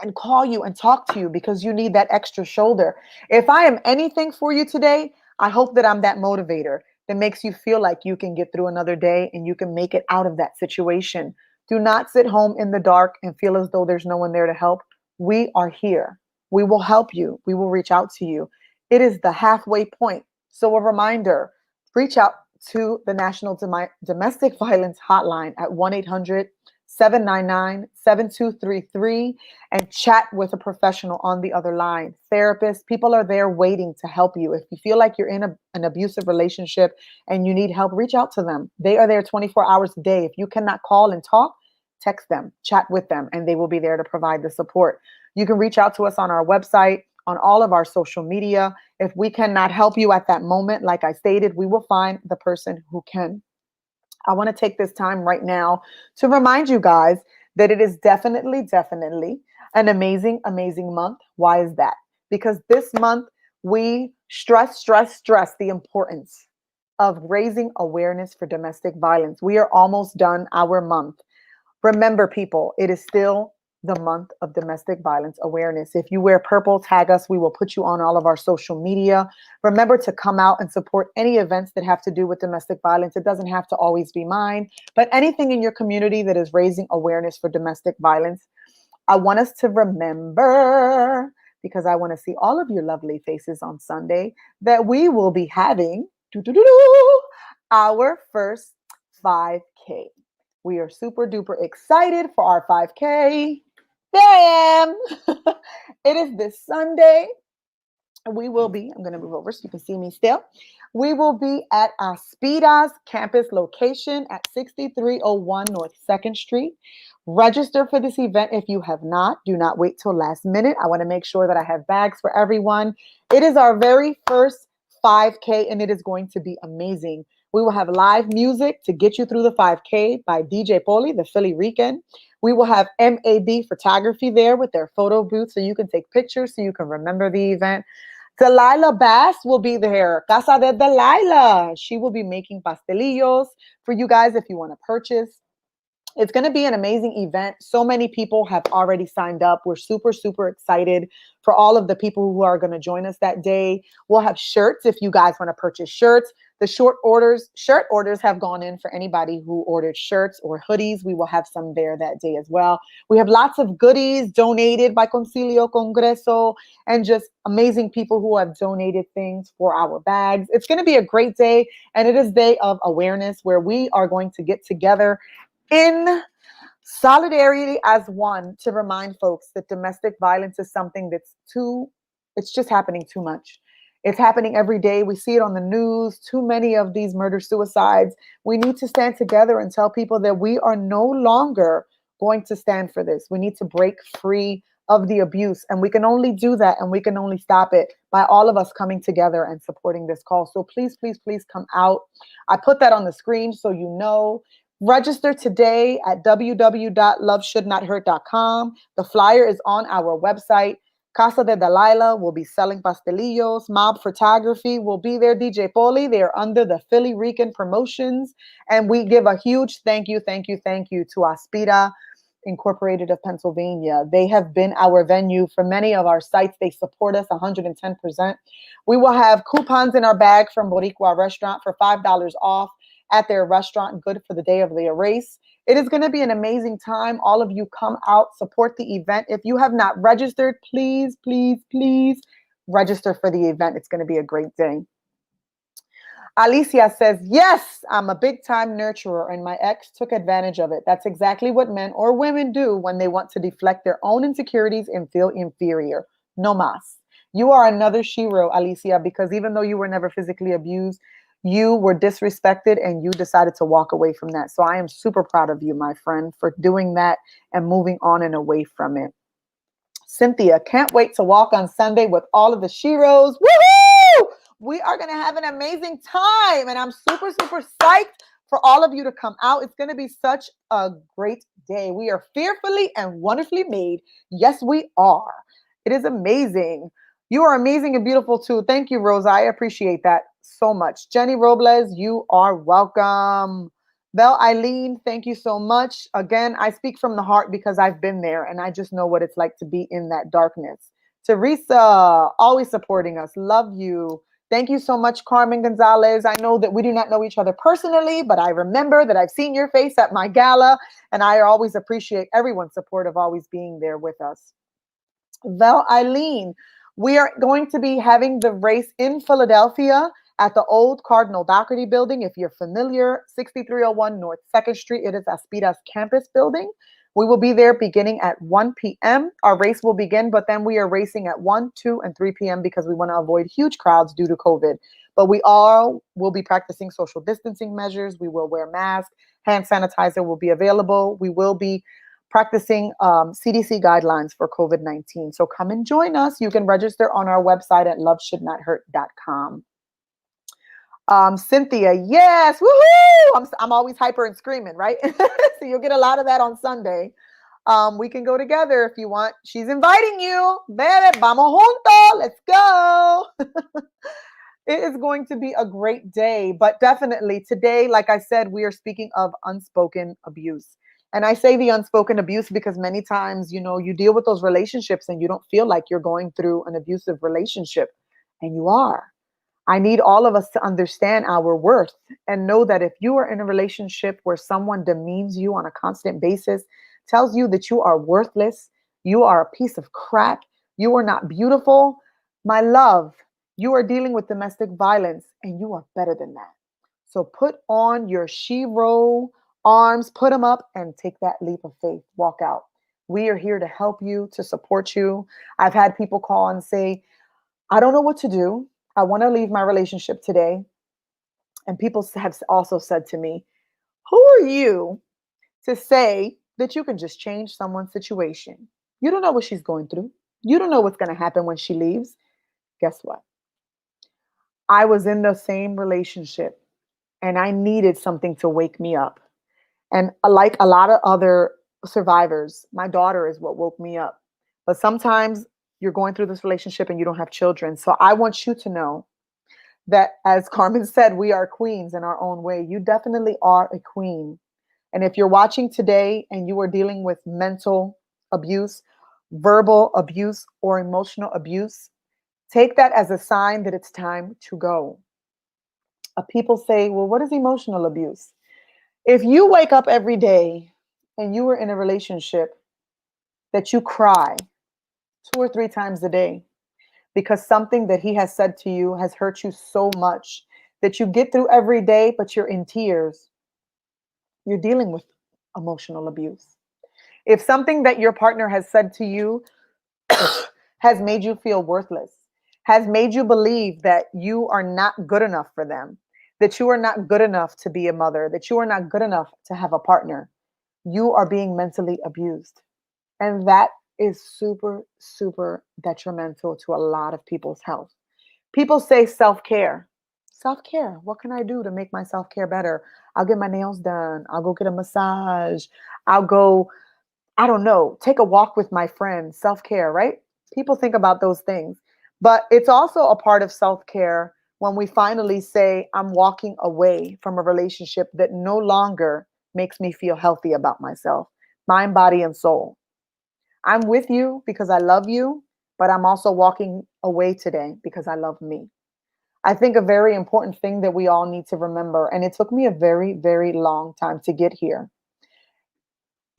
and call you and talk to you because you need that extra shoulder. If I am anything for you today, I hope that I'm that motivator that makes you feel like you can get through another day and you can make it out of that situation. Do not sit home in the dark and feel as though there's no one there to help. We are here. We will help you. We will reach out to you. It is the halfway point. So a reminder, reach out to the National Domestic Violence Hotline at 1-800-799-7233 and chat with a professional on the other line. Therapists, people are there waiting to help you. If you feel like you're in an abusive relationship and you need help, reach out to them. They are there 24 hours a day. If you cannot call and talk, text them, chat with them, and they will be there to provide the support. You can reach out to us on our website, on all of our social media. If we cannot help you at that moment, like I stated, we will find the person who can. I want to take this time right now to remind you guys that it is definitely an amazing, amazing month. Why is that? Because this month we stress the importance of raising awareness for domestic violence. We are almost done our month. Remember, people, it is still the month of domestic violence awareness. If you wear purple, tag us. We will put you on all of our social media. Remember to come out and support any events that have to do with domestic violence. It doesn't have to always be mine, but anything in your community that is raising awareness for domestic violence. I want us to remember, because I want to see all of your lovely faces on Sunday, that we will be having our first 5K. We are super duper excited for our 5K. There I am. It is this Sunday. We will be, I'm going to move over so you can see me still. We will be at Aspida's campus location at 6301 North 2nd Street. Register for this event if you have not. Do not wait till last minute. I want to make sure that I have bags for everyone. It is our very first 5K and it is going to be amazing. We will have live music to get you through the 5K by DJ Poli, the Philly Rican. We will have MAB photography there with their photo booth so you can take pictures, so you can remember the event. Delilah Bass will be there. Casa de Delilah. She will be making pastelillos for you guys if you want to purchase. It's going to be an amazing event. So many people have already signed up. We're super, super excited for all of the people who are going to join us that day. We'll have shirts if you guys want to purchase shirts. The shirt orders have gone in for anybody who ordered shirts or hoodies. We will have some there that day as well. We have lots of goodies donated by Concilio Congreso and just amazing people who have donated things for our bags. It's going to be a great day, and it is Day of Awareness where we are going to get together in solidarity as one to remind folks that domestic violence is something it's just happening too much. It's happening every day. We see it on the news, too many of these murder suicides. We need to stand together and tell people that we are no longer going to stand for this. We need to break free of the abuse, and we can only do that and we can only stop it by all of us coming together and supporting this call. So please, please, please come out. I put that on the screen so you know. Register today at www.loveshouldnothurt.com. The flyer is on our website. Casa de Delilah will be selling pastelillos. Mob Photography will be there. DJ Poli, they are under the Philly Rican Promotions. And we give a huge thank you to Aspida Incorporated of Pennsylvania. They have been our venue for many of our sites. They support us 110%. We will have coupons in our bag from Boricua Restaurant for $5 off at their restaurant, good for the day of the erase. It is going to be an amazing time. All of you come out, support the event. If you have not registered, please, please, please register for the event. It's going to be a great day. Alicia says, yes, I'm a big time nurturer and my ex took advantage of it. That's exactly what men or women do when they want to deflect their own insecurities and feel inferior. No mas. You are another shero, Alicia, because even though you were never physically abused, you were disrespected and you decided to walk away from that. So I am super proud of you, my friend, for doing that and moving on and away from it. Cynthia, can't wait to walk on Sunday with all of the sheros. Woohoo! We are going to have an amazing time. And I'm super, super psyched for all of you to come out. It's going to be such a great day. We are fearfully and wonderfully made. Yes, we are. It is amazing. You are amazing and beautiful too. Thank you, Rosa. I appreciate that so much. Jenny Robles, you are welcome. Belle Eileen, thank you so much. Again, I speak from the heart because I've been there and I just know what it's like to be in that darkness. Teresa, always supporting us. Love you. Thank you so much, Carmen Gonzalez. I know that we do not know each other personally, but I remember that I've seen your face at my gala, and I always appreciate everyone's support of always being there with us. Val Eileen, we are going to be having the race in Philadelphia at the old Cardinal Doherty building. If you're familiar, 6301 North 2nd Street. It is Aspida's campus building. We will be there beginning at 1 p.m. Our race will begin, but then we are racing at 1, 2, and 3 p.m. because we want to avoid huge crowds due to COVID. But we all will be practicing social distancing measures. We will wear masks. Hand sanitizer will be available. We will be practicing CDC guidelines for COVID-19. So come and join us. You can register on our website at loveshouldnothurt.com. Cynthia, yes, woohoo! I'm always hyper and screaming, right? So you'll get a lot of that on Sunday. We can go together if you want. She's inviting you. Bebe, vamos juntos. Let's go. It is going to be a great day. But definitely today, like I said, we are speaking of unspoken abuse. And I say the unspoken abuse because many times, you deal with those relationships and you don't feel like you're going through an abusive relationship, and you are. I need all of us to understand our worth and know that if you are in a relationship where someone demeans you on a constant basis, tells you that you are worthless, you are a piece of crap, you are not beautiful, my love, you are dealing with domestic violence and you are better than that. So put on your shiro arms, put them up, and take that leap of faith. Walk out. We are here to help you, to support you. I've had people call and say, I don't know what to do. I want to leave my relationship today. And people have also said to me, who are you to say that you can just change someone's situation? You don't know what she's going through. You don't know what's going to happen when she leaves. Guess what? I was in the same relationship and I needed something to wake me up. And like a lot of other survivors, my daughter is what woke me up. But sometimes you're going through this relationship and you don't have children. So I want you to know that, as Carmen said, we are queens in our own way. You definitely are a queen. And if you're watching today and you are dealing with mental abuse, verbal abuse, or emotional abuse, take that as a sign that it's time to go. People say, well, what is emotional abuse? If you wake up every day and you are in a relationship that you cry 2 or 3 times a day because something that he has said to you has hurt you so much that you get through every day, but you're in tears, you're dealing with emotional abuse. If something that your partner has said to you has made you feel worthless, has made you believe that you are not good enough for them, that you are not good enough to be a mother, that you are not good enough to have a partner, you are being mentally abused. And that is super, super detrimental to a lot of people's health. People say self care. Self care. What can I do to make my self care better? I'll get my nails done. I'll go get a massage. I'll go, I don't know, take a walk with my friends. Self care, right? People think about those things. But it's also a part of self care when we finally say, I'm walking away from a relationship that no longer makes me feel healthy about myself, mind, body, and soul. I'm with you because I love you, but I'm also walking away today because I love me. I think a very important thing that we all need to remember, and it took me a very, very long time to get here,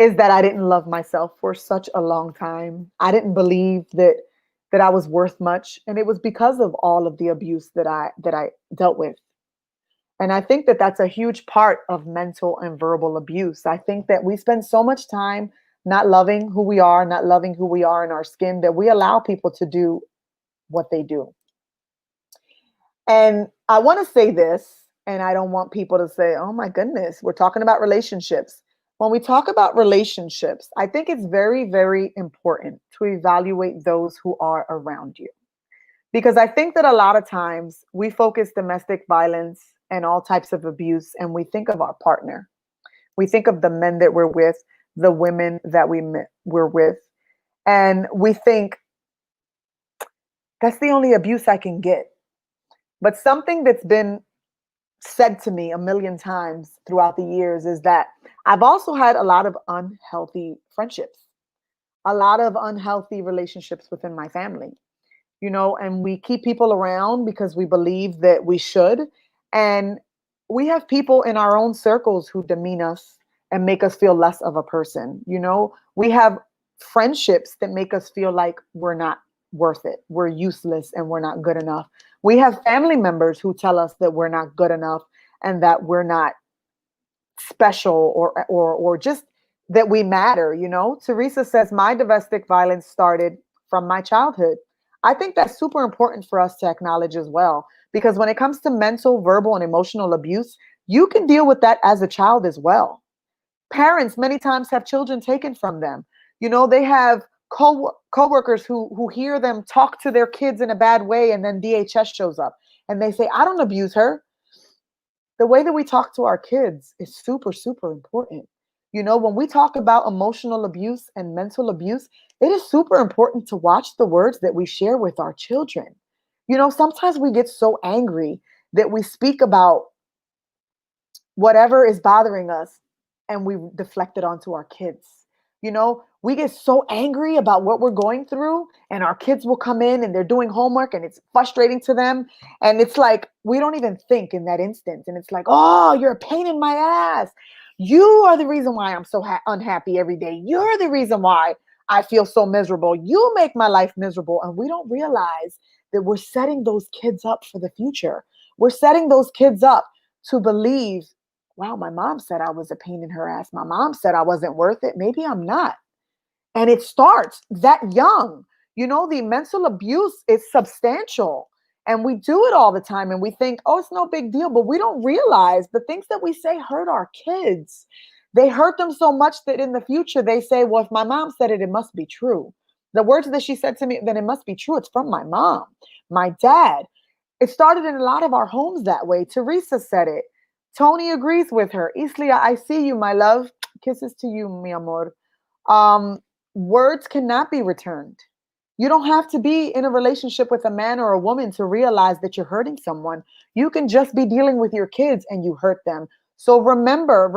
is that I didn't love myself for such a long time. I didn't believe that I was worth much, and it was because of all of the abuse that I dealt with. And I think that that's a huge part of mental and verbal abuse. I think that we spend so much time not loving who we are, not loving who we are in our skin, that we allow people to do what they do. And I want to say this, and I don't want people to say, oh my goodness, we're talking about relationships. When we talk about relationships, I think it's very, very important to evaluate those who are around you. Because I think that a lot of times we focus domestic violence and all types of abuse, and we think of our partner. We think of the men that we're with, the women that we're with, and we think that's the only abuse I can get. But something that's been said to me a million times throughout the years is that I've also had a lot of unhealthy friendships, a lot of unhealthy relationships within my family, and we keep people around because we believe that we should. And we have people in our own circles who demean us and make us feel less of a person. We have friendships that make us feel like we're not worth it, we're useless, and we're not good enough. We have family members who tell us that we're not good enough and that we're not special, or just that we matter. Teresa says my domestic violence started from my childhood. I think that's super important for us to acknowledge as well, because when it comes to mental, verbal, and emotional abuse, you can deal with that as a child as well. Parents many times have children taken from them. They have coworkers who hear them talk to their kids in a bad way, and then DHS shows up and they say, I don't abuse her. The way that we talk to our kids is super, super important. When we talk about emotional abuse and mental abuse, it is super important to watch the words that we share with our children. Sometimes we get so angry that we speak about whatever is bothering us and we deflect it onto our kids. We get so angry about what we're going through, and our kids will come in and they're doing homework and it's frustrating to them. And it's like, we don't even think in that instance. And it's like, oh, you're a pain in my ass. You are the reason why I'm so unhappy every day. You're the reason why I feel so miserable. You make my life miserable. And we don't realize that we're setting those kids up for the future. We're setting those kids up to believe, wow, my mom said I was a pain in her ass. My mom said I wasn't worth it. Maybe I'm not. And it starts that young. The mental abuse is substantial. And we do it all the time. And we think, oh, it's no big deal. But we don't realize the things that we say hurt our kids. They hurt them so much that in the future they say, well, if my mom said it, it must be true. The words that she said to me, then it must be true. It's from my mom, my dad. It started in a lot of our homes that way. Teresa said it. Tony agrees with her. Islia, I see you, my love. Kisses to you, mi amor. Words cannot be returned. You don't have to be in a relationship with a man or a woman to realize that you're hurting someone. You can just be dealing with your kids and you hurt them. So remember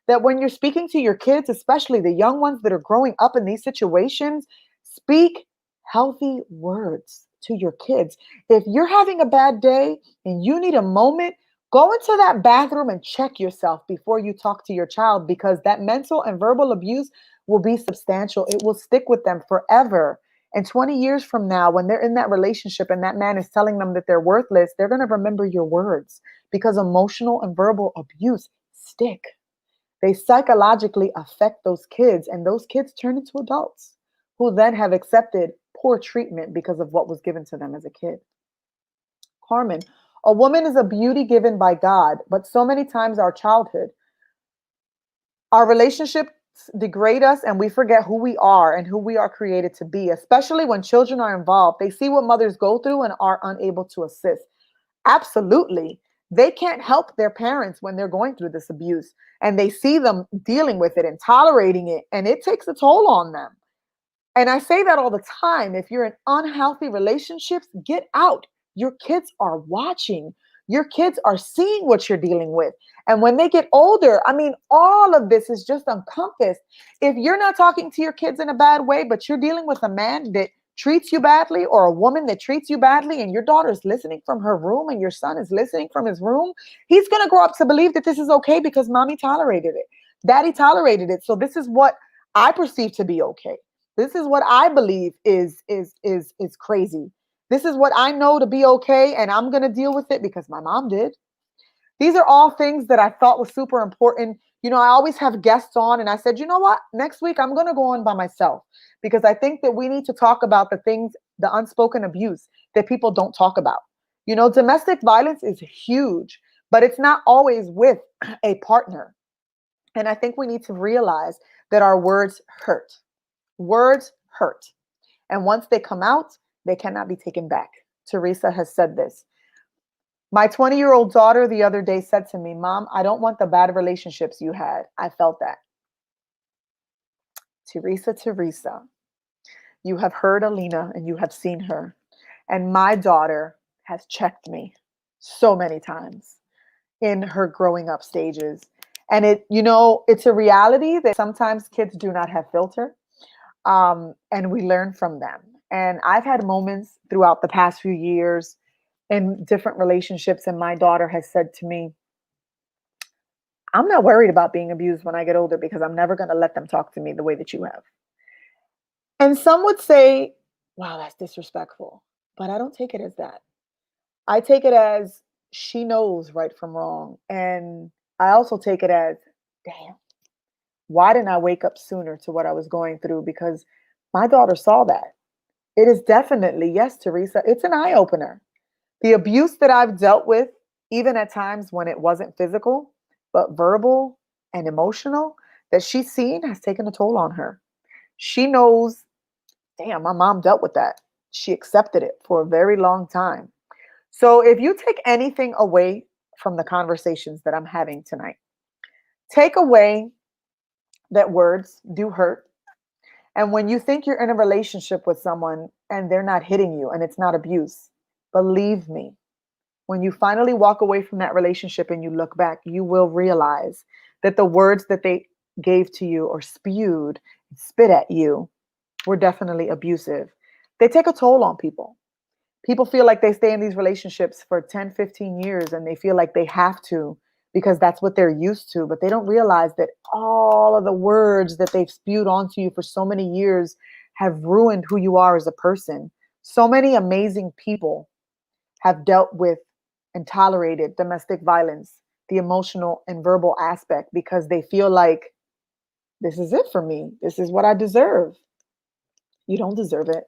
that when you're speaking to your kids, especially the young ones that are growing up in these situations, speak healthy words to your kids. If you're having a bad day and you need a moment, go into that bathroom and check yourself before you talk to your child, because that mental and verbal abuse will be substantial. It will stick with them forever. And 20 years from now, when they're in that relationship and that man is telling them that they're worthless, they're going to remember your words, because emotional and verbal abuse stick. They psychologically affect those kids, and those kids turn into adults who then have accepted poor treatment because of what was given to them as a kid. Carmen, a woman is a beauty given by God, but so many times our relationships degrade us and we forget who we are and who we are created to be, especially when children are involved. They see what mothers go through and are unable to assist. Absolutely. They can't help their parents when they're going through this abuse, and they see them dealing with it and tolerating it, and it takes a toll on them. And I say that all the time. If you're in unhealthy relationships, get out. Your kids are watching. Your kids are seeing what you're dealing with. And when they get older, all of this is just encompassed. If you're not talking to your kids in a bad way, but you're dealing with a man that treats you badly or a woman that treats you badly, and your daughter's listening from her room and your son is listening from his room, he's going to grow up to believe that this is okay because mommy tolerated it. Daddy tolerated it. So this is what I perceive to be okay. This is what I believe is crazy. This is what I know to be okay, and I'm going to deal with it because my mom did. These are all things that I thought was super important. I always have guests on, and I said, you know what? Next week I'm going to go on by myself, because I think that we need to talk about the things, the unspoken abuse that people don't talk about. Domestic violence is huge, but it's not always with a partner. And I think we need to realize that our words hurt. Words hurt. And once they come out, they cannot be taken back. Teresa has said this. My 20-year-old daughter the other day said to me, Mom, I don't want the bad relationships you had. I felt that. Teresa, you have heard Alina and you have seen her. And my daughter has checked me so many times in her growing up stages. And it's a reality that sometimes kids do not have filter. And we learn from them. And I've had moments throughout the past few years in different relationships, and my daughter has said to me, I'm not worried about being abused when I get older because I'm never going to let them talk to me the way that you have. And some would say, wow, that's disrespectful. But I don't take it as that. I take it as she knows right from wrong. And I also take it as, damn, why didn't I wake up sooner to what I was going through? Because my daughter saw that. It is definitely, yes, Teresa, it's an eye opener. The abuse that I've dealt with, even at times when it wasn't physical, but verbal and emotional, that she's seen has taken a toll on her. She knows, damn, my mom dealt with that. She accepted it for a very long time. So if you take anything away from the conversations that I'm having tonight, take away that words do hurt, And when you think you're in a relationship with someone and they're not hitting you and it's not abuse, believe me, when you finally walk away from that relationship and you look back, you will realize that the words that they gave to you or spewed, spit at you, were definitely abusive. They take a toll on people. People feel like they stay in these relationships for 10, 15 years and they feel like they have to because that's what they're used to, but they don't realize that all of the words that they've spewed onto you for so many years have ruined who you are as a person. So many amazing people have dealt with and tolerated domestic violence, the emotional and verbal aspect, because they feel like this is it for me. This is what I deserve. You don't deserve it.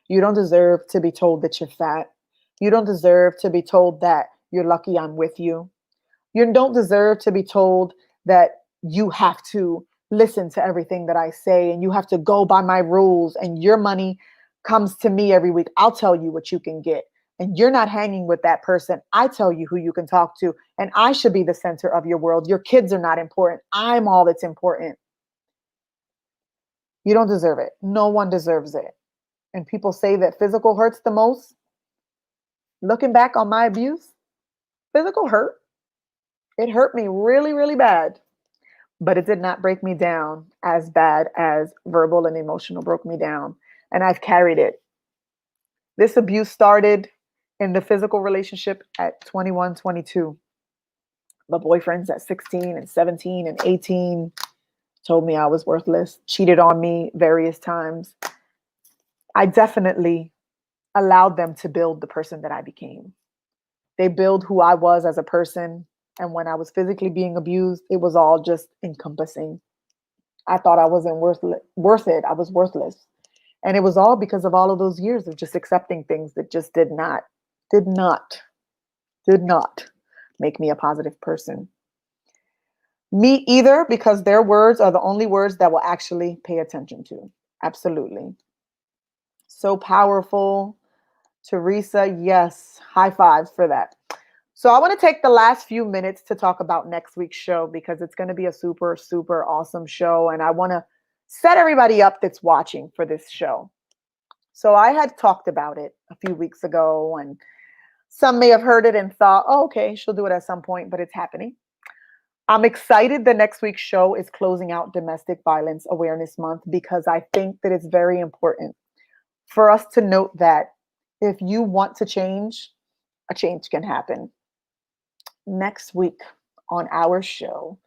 You don't deserve to be told that you're fat. You don't deserve to be told that you're lucky I'm with you. You don't deserve to be told that you have to listen to everything that I say and you have to go by my rules and your money comes to me every week. I'll tell you what you can get. And you're not hanging with that person. I tell you who you can talk to. And I should be the center of your world. Your kids are not important. I'm all that's important. You don't deserve it. No one deserves it. And people say that physical hurts the most. Looking back on my abuse, physical hurt. It hurt me really, really bad, but it did not break me down as bad as verbal and emotional broke me down. And I've carried it. This abuse started in the physical relationship at 21, 22. The boyfriends at 16 and 17 and 18 told me I was worthless, cheated on me various times. I definitely allowed them to build the person that I became. They build who I was as a person. And when I was physically being abused, it was all just encompassing. I thought I wasn't worth it. I was worthless. And it was all because of all of those years of just accepting things that just did not, did not make me a positive person. Me either, because their words are the only words that will actually pay attention to. Absolutely. So powerful. Teresa, yes. High fives for that. So I want to take the last few minutes to talk about next week's show because it's going to be a super, super awesome show. And I want to set everybody up that's watching for this show. So I had talked about it a few weeks ago, and some may have heard it and thought, oh, okay, she'll do it at some point, but it's happening. I'm excited the next week's show is closing out Domestic Violence Awareness Month because I think that it's very important for us to note that if you want to change, a change can happen. Next week on our show,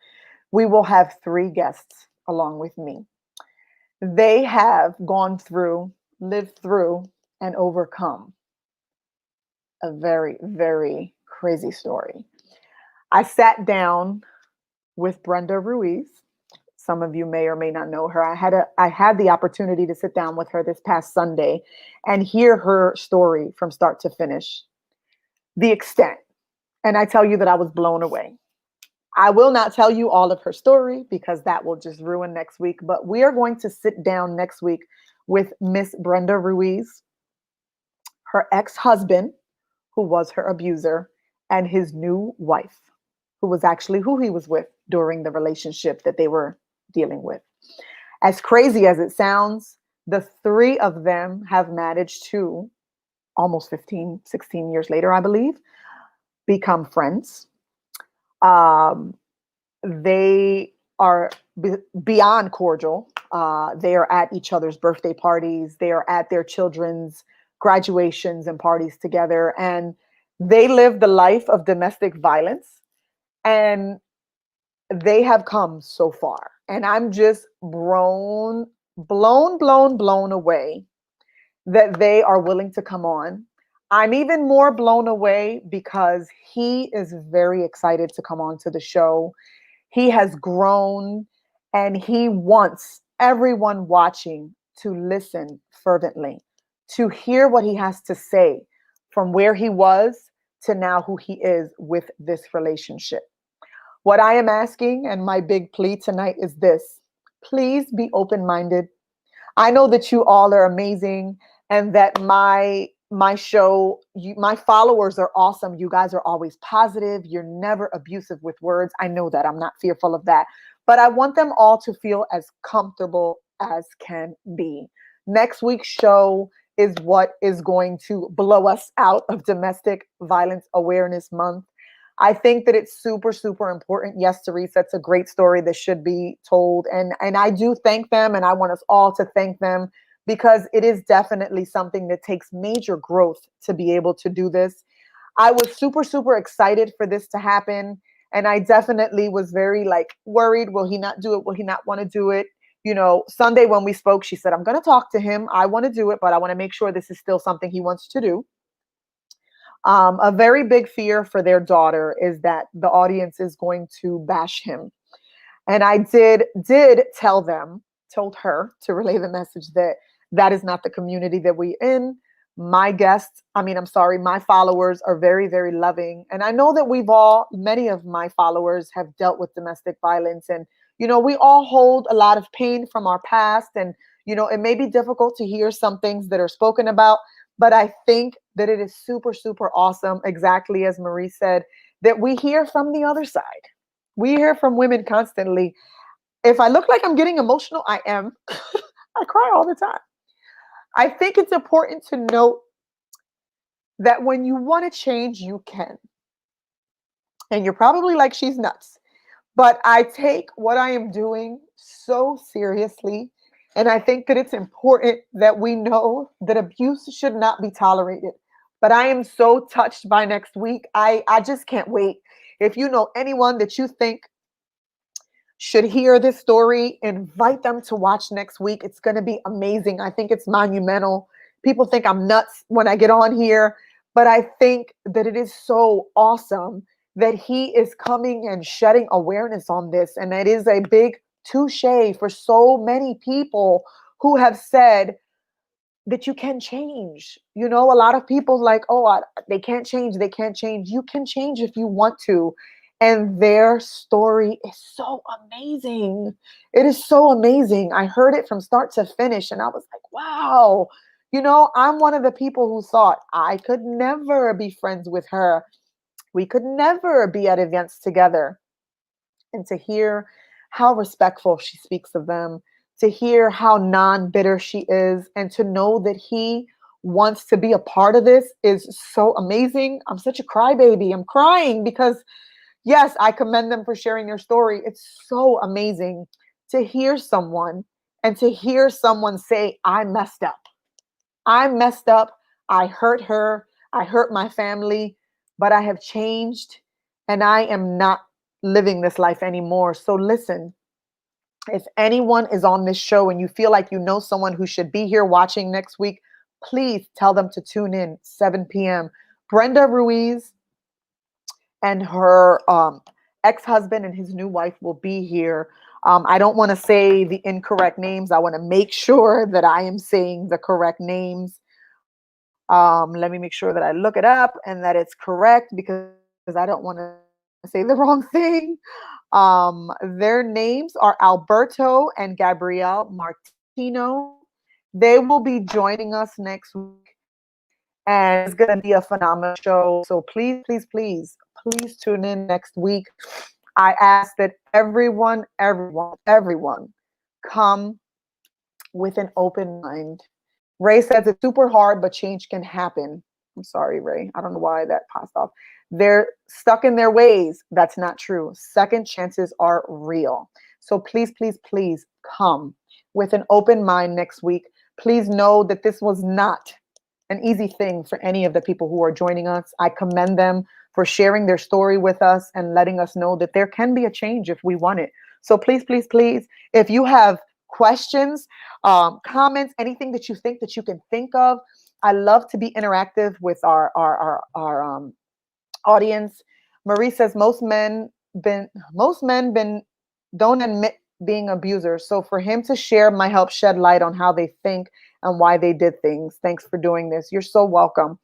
we will have 3 guests along with me. They have gone through, lived through, and overcome a very, very crazy story. I sat down with Brenda Ruiz. Some of you may or may not know her. I had the opportunity to sit down with her this past Sunday and hear her story from start to finish. The extent. And I tell you that I was blown away. I will not tell you all of her story because that will just ruin next week. But we are going to sit down next week with Miss Brenda Ruiz, her ex-husband, who was her abuser, and his new wife, who was actually who he was with during the relationship that they were dealing with. As crazy as it sounds, the 3 of them have managed to, almost 15, 16 years later, I believe, become friends. They are beyond cordial. They are at each other's birthday parties. They are at their children's graduations and parties together. And they live the life of domestic violence. And they have come so far. And I'm just blown away that they are willing to come on. I'm even more blown away because he is very excited to come on to the show. He has grown and he wants everyone watching to listen fervently, to hear what he has to say from where he was to now who he is with this relationship. What I am asking and my big plea tonight is this: please be open-minded. I know that you all are amazing and that my show, my followers are awesome. You guys are always positive. You're never abusive with words. I know that. I'm not fearful of that. But I want them all to feel as comfortable as can be. Next week's show is what is going to blow us out of Domestic Violence Awareness Month. I think that it's super, super important. Yes, Therese, that's a great story that should be told. And I do thank them, and I want us all to thank them, because it is definitely something that takes major growth to be able to do this. I was super, super excited for this to happen. And I definitely was very like worried. Will he not do it? Will he not want to do it? You know, Sunday when we spoke, she said, I'm going to talk to him. I want to do it, but I want to make sure this is still something he wants to do. A very big fear for their daughter is that the audience is going to bash him. And I did told her to relay the message that that is not the community that we in. My guests, I'm sorry, my followers are very, very loving. And I know that many of my followers have dealt with domestic violence. And, we all hold a lot of pain from our past. And, it may be difficult to hear some things that are spoken about, but I think that it is super, super awesome, exactly as Marie said, that we hear from the other side. We hear from women constantly. If I look like I'm getting emotional, I am. I cry all the time. I think it's important to note that when you want to change, you can. And you're probably like, she's nuts. But I take what I am doing so seriously. And I think that it's important that we know that abuse should not be tolerated. But I am so touched by next week. I just can't wait. If you know anyone that you think should hear this story, invite them to watch next week. It's going to be amazing. I think it's monumental. People think I'm nuts when I get on here, but I think that it is so awesome that he is coming and shedding awareness on this. And it is a big touche for so many people who have said that you can change. A lot of people like, oh, they can't change. They can't change. You can change if you want to. And their story is so amazing. It is so amazing. I heard it from start to finish, and I was like, wow. I'm one of the people who thought I could never be friends with her. We could never be at events together. And to hear how respectful she speaks of them, to hear how non-bitter she is, and to know that he wants to be a part of this is so amazing. I'm such a crybaby. I'm crying because yes, I commend them for sharing their story. It's so amazing to hear someone say, I messed up. I messed up. I hurt her. I hurt my family, but I have changed and I am not living this life anymore. So listen, if anyone is on this show and you feel like you know someone who should be here watching next week, please tell them to tune in 7 p.m. Brenda Ruiz and her ex-husband and his new wife will be here. I don't want to say the incorrect names. I want to make sure that I am saying the correct names. Let me make sure that I look it up and that it's correct because I don't want to say the wrong thing. Their names are Alberto and Gabrielle Martino. They will be joining us next week, and it's going to be a phenomenal show. So please, please, please, please tune in next week. I ask that everyone come with an open mind. Ray says it's super hard, but change can happen. I'm sorry, Ray. I don't know why that passed off. They're stuck in their ways. That's not true. Second chances are real. So please, please, please come with an open mind next week. Please know that this was not an easy thing for any of the people who are joining us. I commend them for sharing their story with us and letting us know that there can be a change if we want it. So please, please, please, if you have questions, comments, anything that you think that you can think of, I love to be interactive with our audience. Marie says most men don't admit being abusers. So for him to share might help shed light on how they think and why they did things. Thanks for doing this. You're so welcome.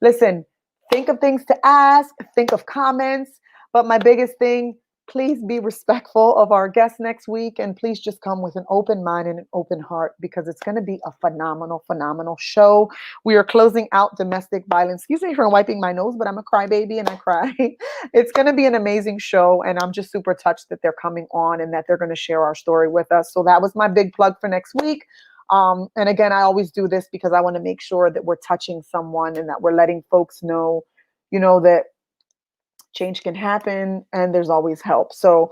Listen, think of things to ask, think of comments. But my biggest thing, Please be respectful of our guests next week, and please just come with an open mind and an open heart because it's going to be a phenomenal, phenomenal show. We are closing out domestic violence. Excuse me for wiping my nose, but I'm a crybaby and I cry. It's going to be an amazing show, and I'm just super touched that they're coming on and that they're going to share our story with us. So that was my big plug for next week. And again, I always do this because I want to make sure that we're touching someone and that we're letting folks know, that change can happen and there's always help. So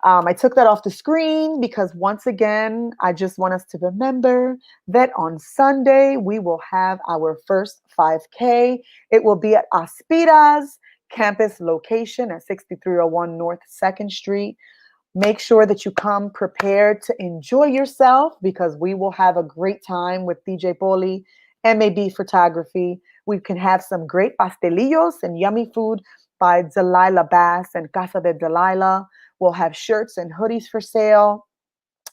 I took that off the screen because once again, I just want us to remember that on Sunday, we will have our first 5K. It will be at Aspira's campus location at 6301 North 2nd Street. Make sure that you come prepared to enjoy yourself because we will have a great time with DJ Poli, MAB Photography. We can have some great pastelillos and yummy food by Delilah Bass and Casa de Delilah. We'll have shirts and hoodies for sale.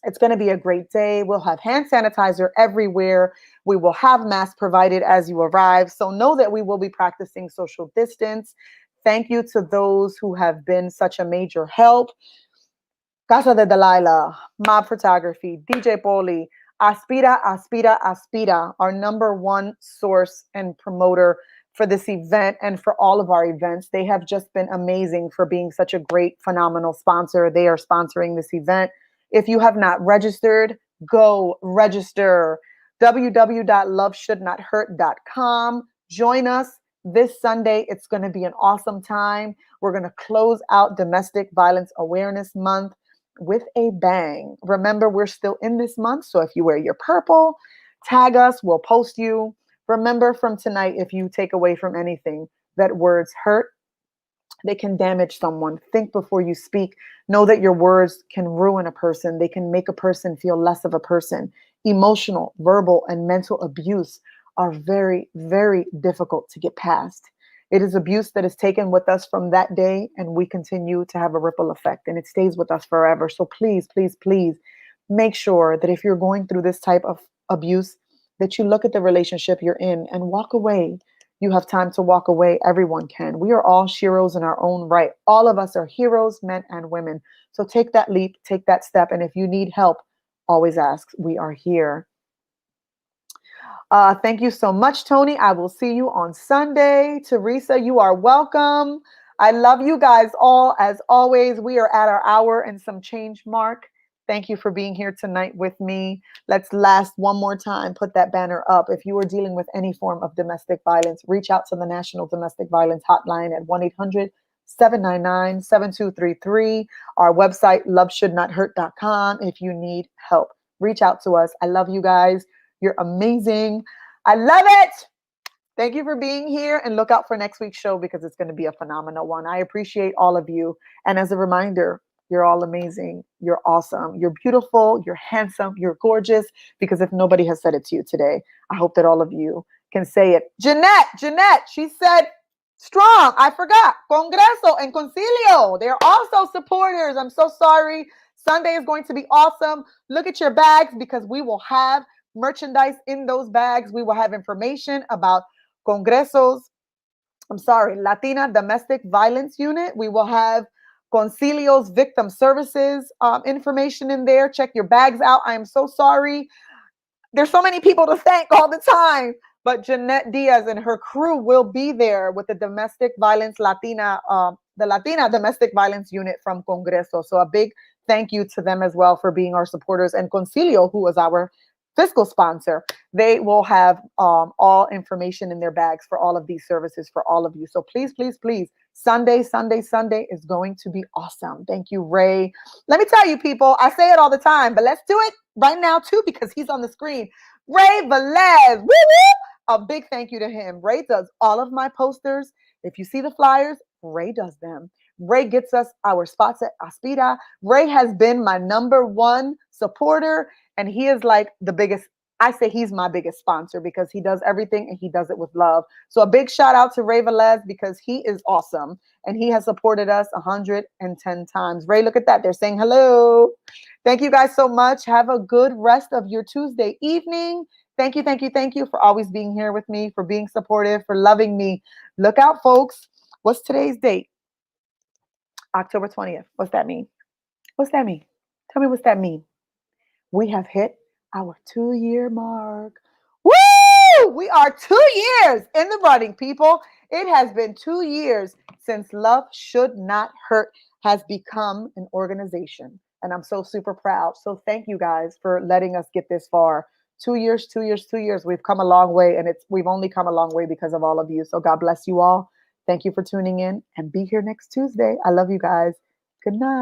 It's going to be a great day. We'll have hand sanitizer everywhere. We will have masks provided as you arrive. So know that we will be practicing social distance. Thank you to those who have been such a major help. Casa de Delilah, Mob Photography, DJ Poli, Aspira, our number one source and promoter for this event and for all of our events. They have just been amazing for being such a great, phenomenal sponsor. They are sponsoring this event. If you have not registered, go register. www.loveshouldnothurt.com. Join us this Sunday. It's going to be an awesome time. We're going to close out Domestic Violence Awareness Month with a bang. Remember, we're still in this month, so if you wear your purple, tag us, we'll post you. Remember from tonight, if you take away from anything, that words hurt, they can damage someone. Think before you speak. Know that your words can ruin a person. They can make a person feel less of a person. Emotional, verbal, and mental abuse are very, very difficult to get past. It is abuse that is taken with us from that day, and we continue to have a ripple effect, and it stays with us forever. So please, please, please make sure that if you're going through this type of abuse, that you look at the relationship you're in and walk away. You have time to walk away. Everyone can. We are all heroes in our own right. All of us are heroes, men and women. So take that leap, take that step. And if you need help, always ask. We are here. Thank you so much, Tony. I will see you on Sunday. Teresa, you are welcome. I love you guys all. As always, we are at our hour and some change mark. Thank you for being here tonight with me. Let's last one more time. Put that banner up. If you are dealing with any form of domestic violence, reach out to the National Domestic Violence Hotline at 1-800-799-7233. Our website, loveshouldnothurt.com. If you need help, reach out to us. I love you guys. You're amazing. I love it. Thank you for being here, and look out for next week's show because it's going to be a phenomenal one. I appreciate all of you. And as a reminder, you're all amazing. You're awesome. You're beautiful. You're handsome. You're gorgeous. Because if nobody has said it to you today, I hope that all of you can say it. Jeanette, she said strong. I forgot. Congreso and Concilio. They're also supporters. I'm so sorry. Sunday is going to be awesome. Look at your bags because we will have merchandise in those bags. We will have information about Latina Domestic Violence Unit. We will have Concilio's Victim Services information in there. Check your bags out. I am so sorry. There's so many people to thank all the time, but Jeanette Diaz and her crew will be there with the Domestic Violence the Latina Domestic Violence Unit from Congreso. So a big thank you to them as well for being our supporters, and Concilio, who was our fiscal sponsor. They will have all information in their bags for all of these services for all of you. So please, please, please, Sunday is going to be awesome. Thank you, Ray. Let me tell you, people, I say it all the time, but let's do it right now too because he's on the screen. Ray Velez, woo woo! A big thank you to him. Ray does all of my posters. If you see the flyers, Ray does them. Ray gets us our spots at Aspira. Ray has been my number one supporter, and he is like the biggest. I say he's my biggest sponsor because he does everything and he does it with love. So a big shout out to Ray Velez because he is awesome and he has supported us 110 times. Ray, look at that. They're saying hello. Thank you guys so much. Have a good rest of your Tuesday evening. Thank you, thank you, thank you for always being here with me, for being supportive, for loving me. Look out, folks. What's today's date? October 20th. What's that mean? What's that mean? Tell me what's that mean? We have hit our 2 year mark. Woo! We are 2 years in the running, people. It has been 2 years since Love Should Not Hurt has become an organization. And I'm so super proud. So thank you guys for letting us get this far. 2 years, 2 years, 2 years. We've come a long way, and we've only come a long way because of all of you. So God bless you all. Thank you for tuning in, and be here next Tuesday. I love you guys. Good night.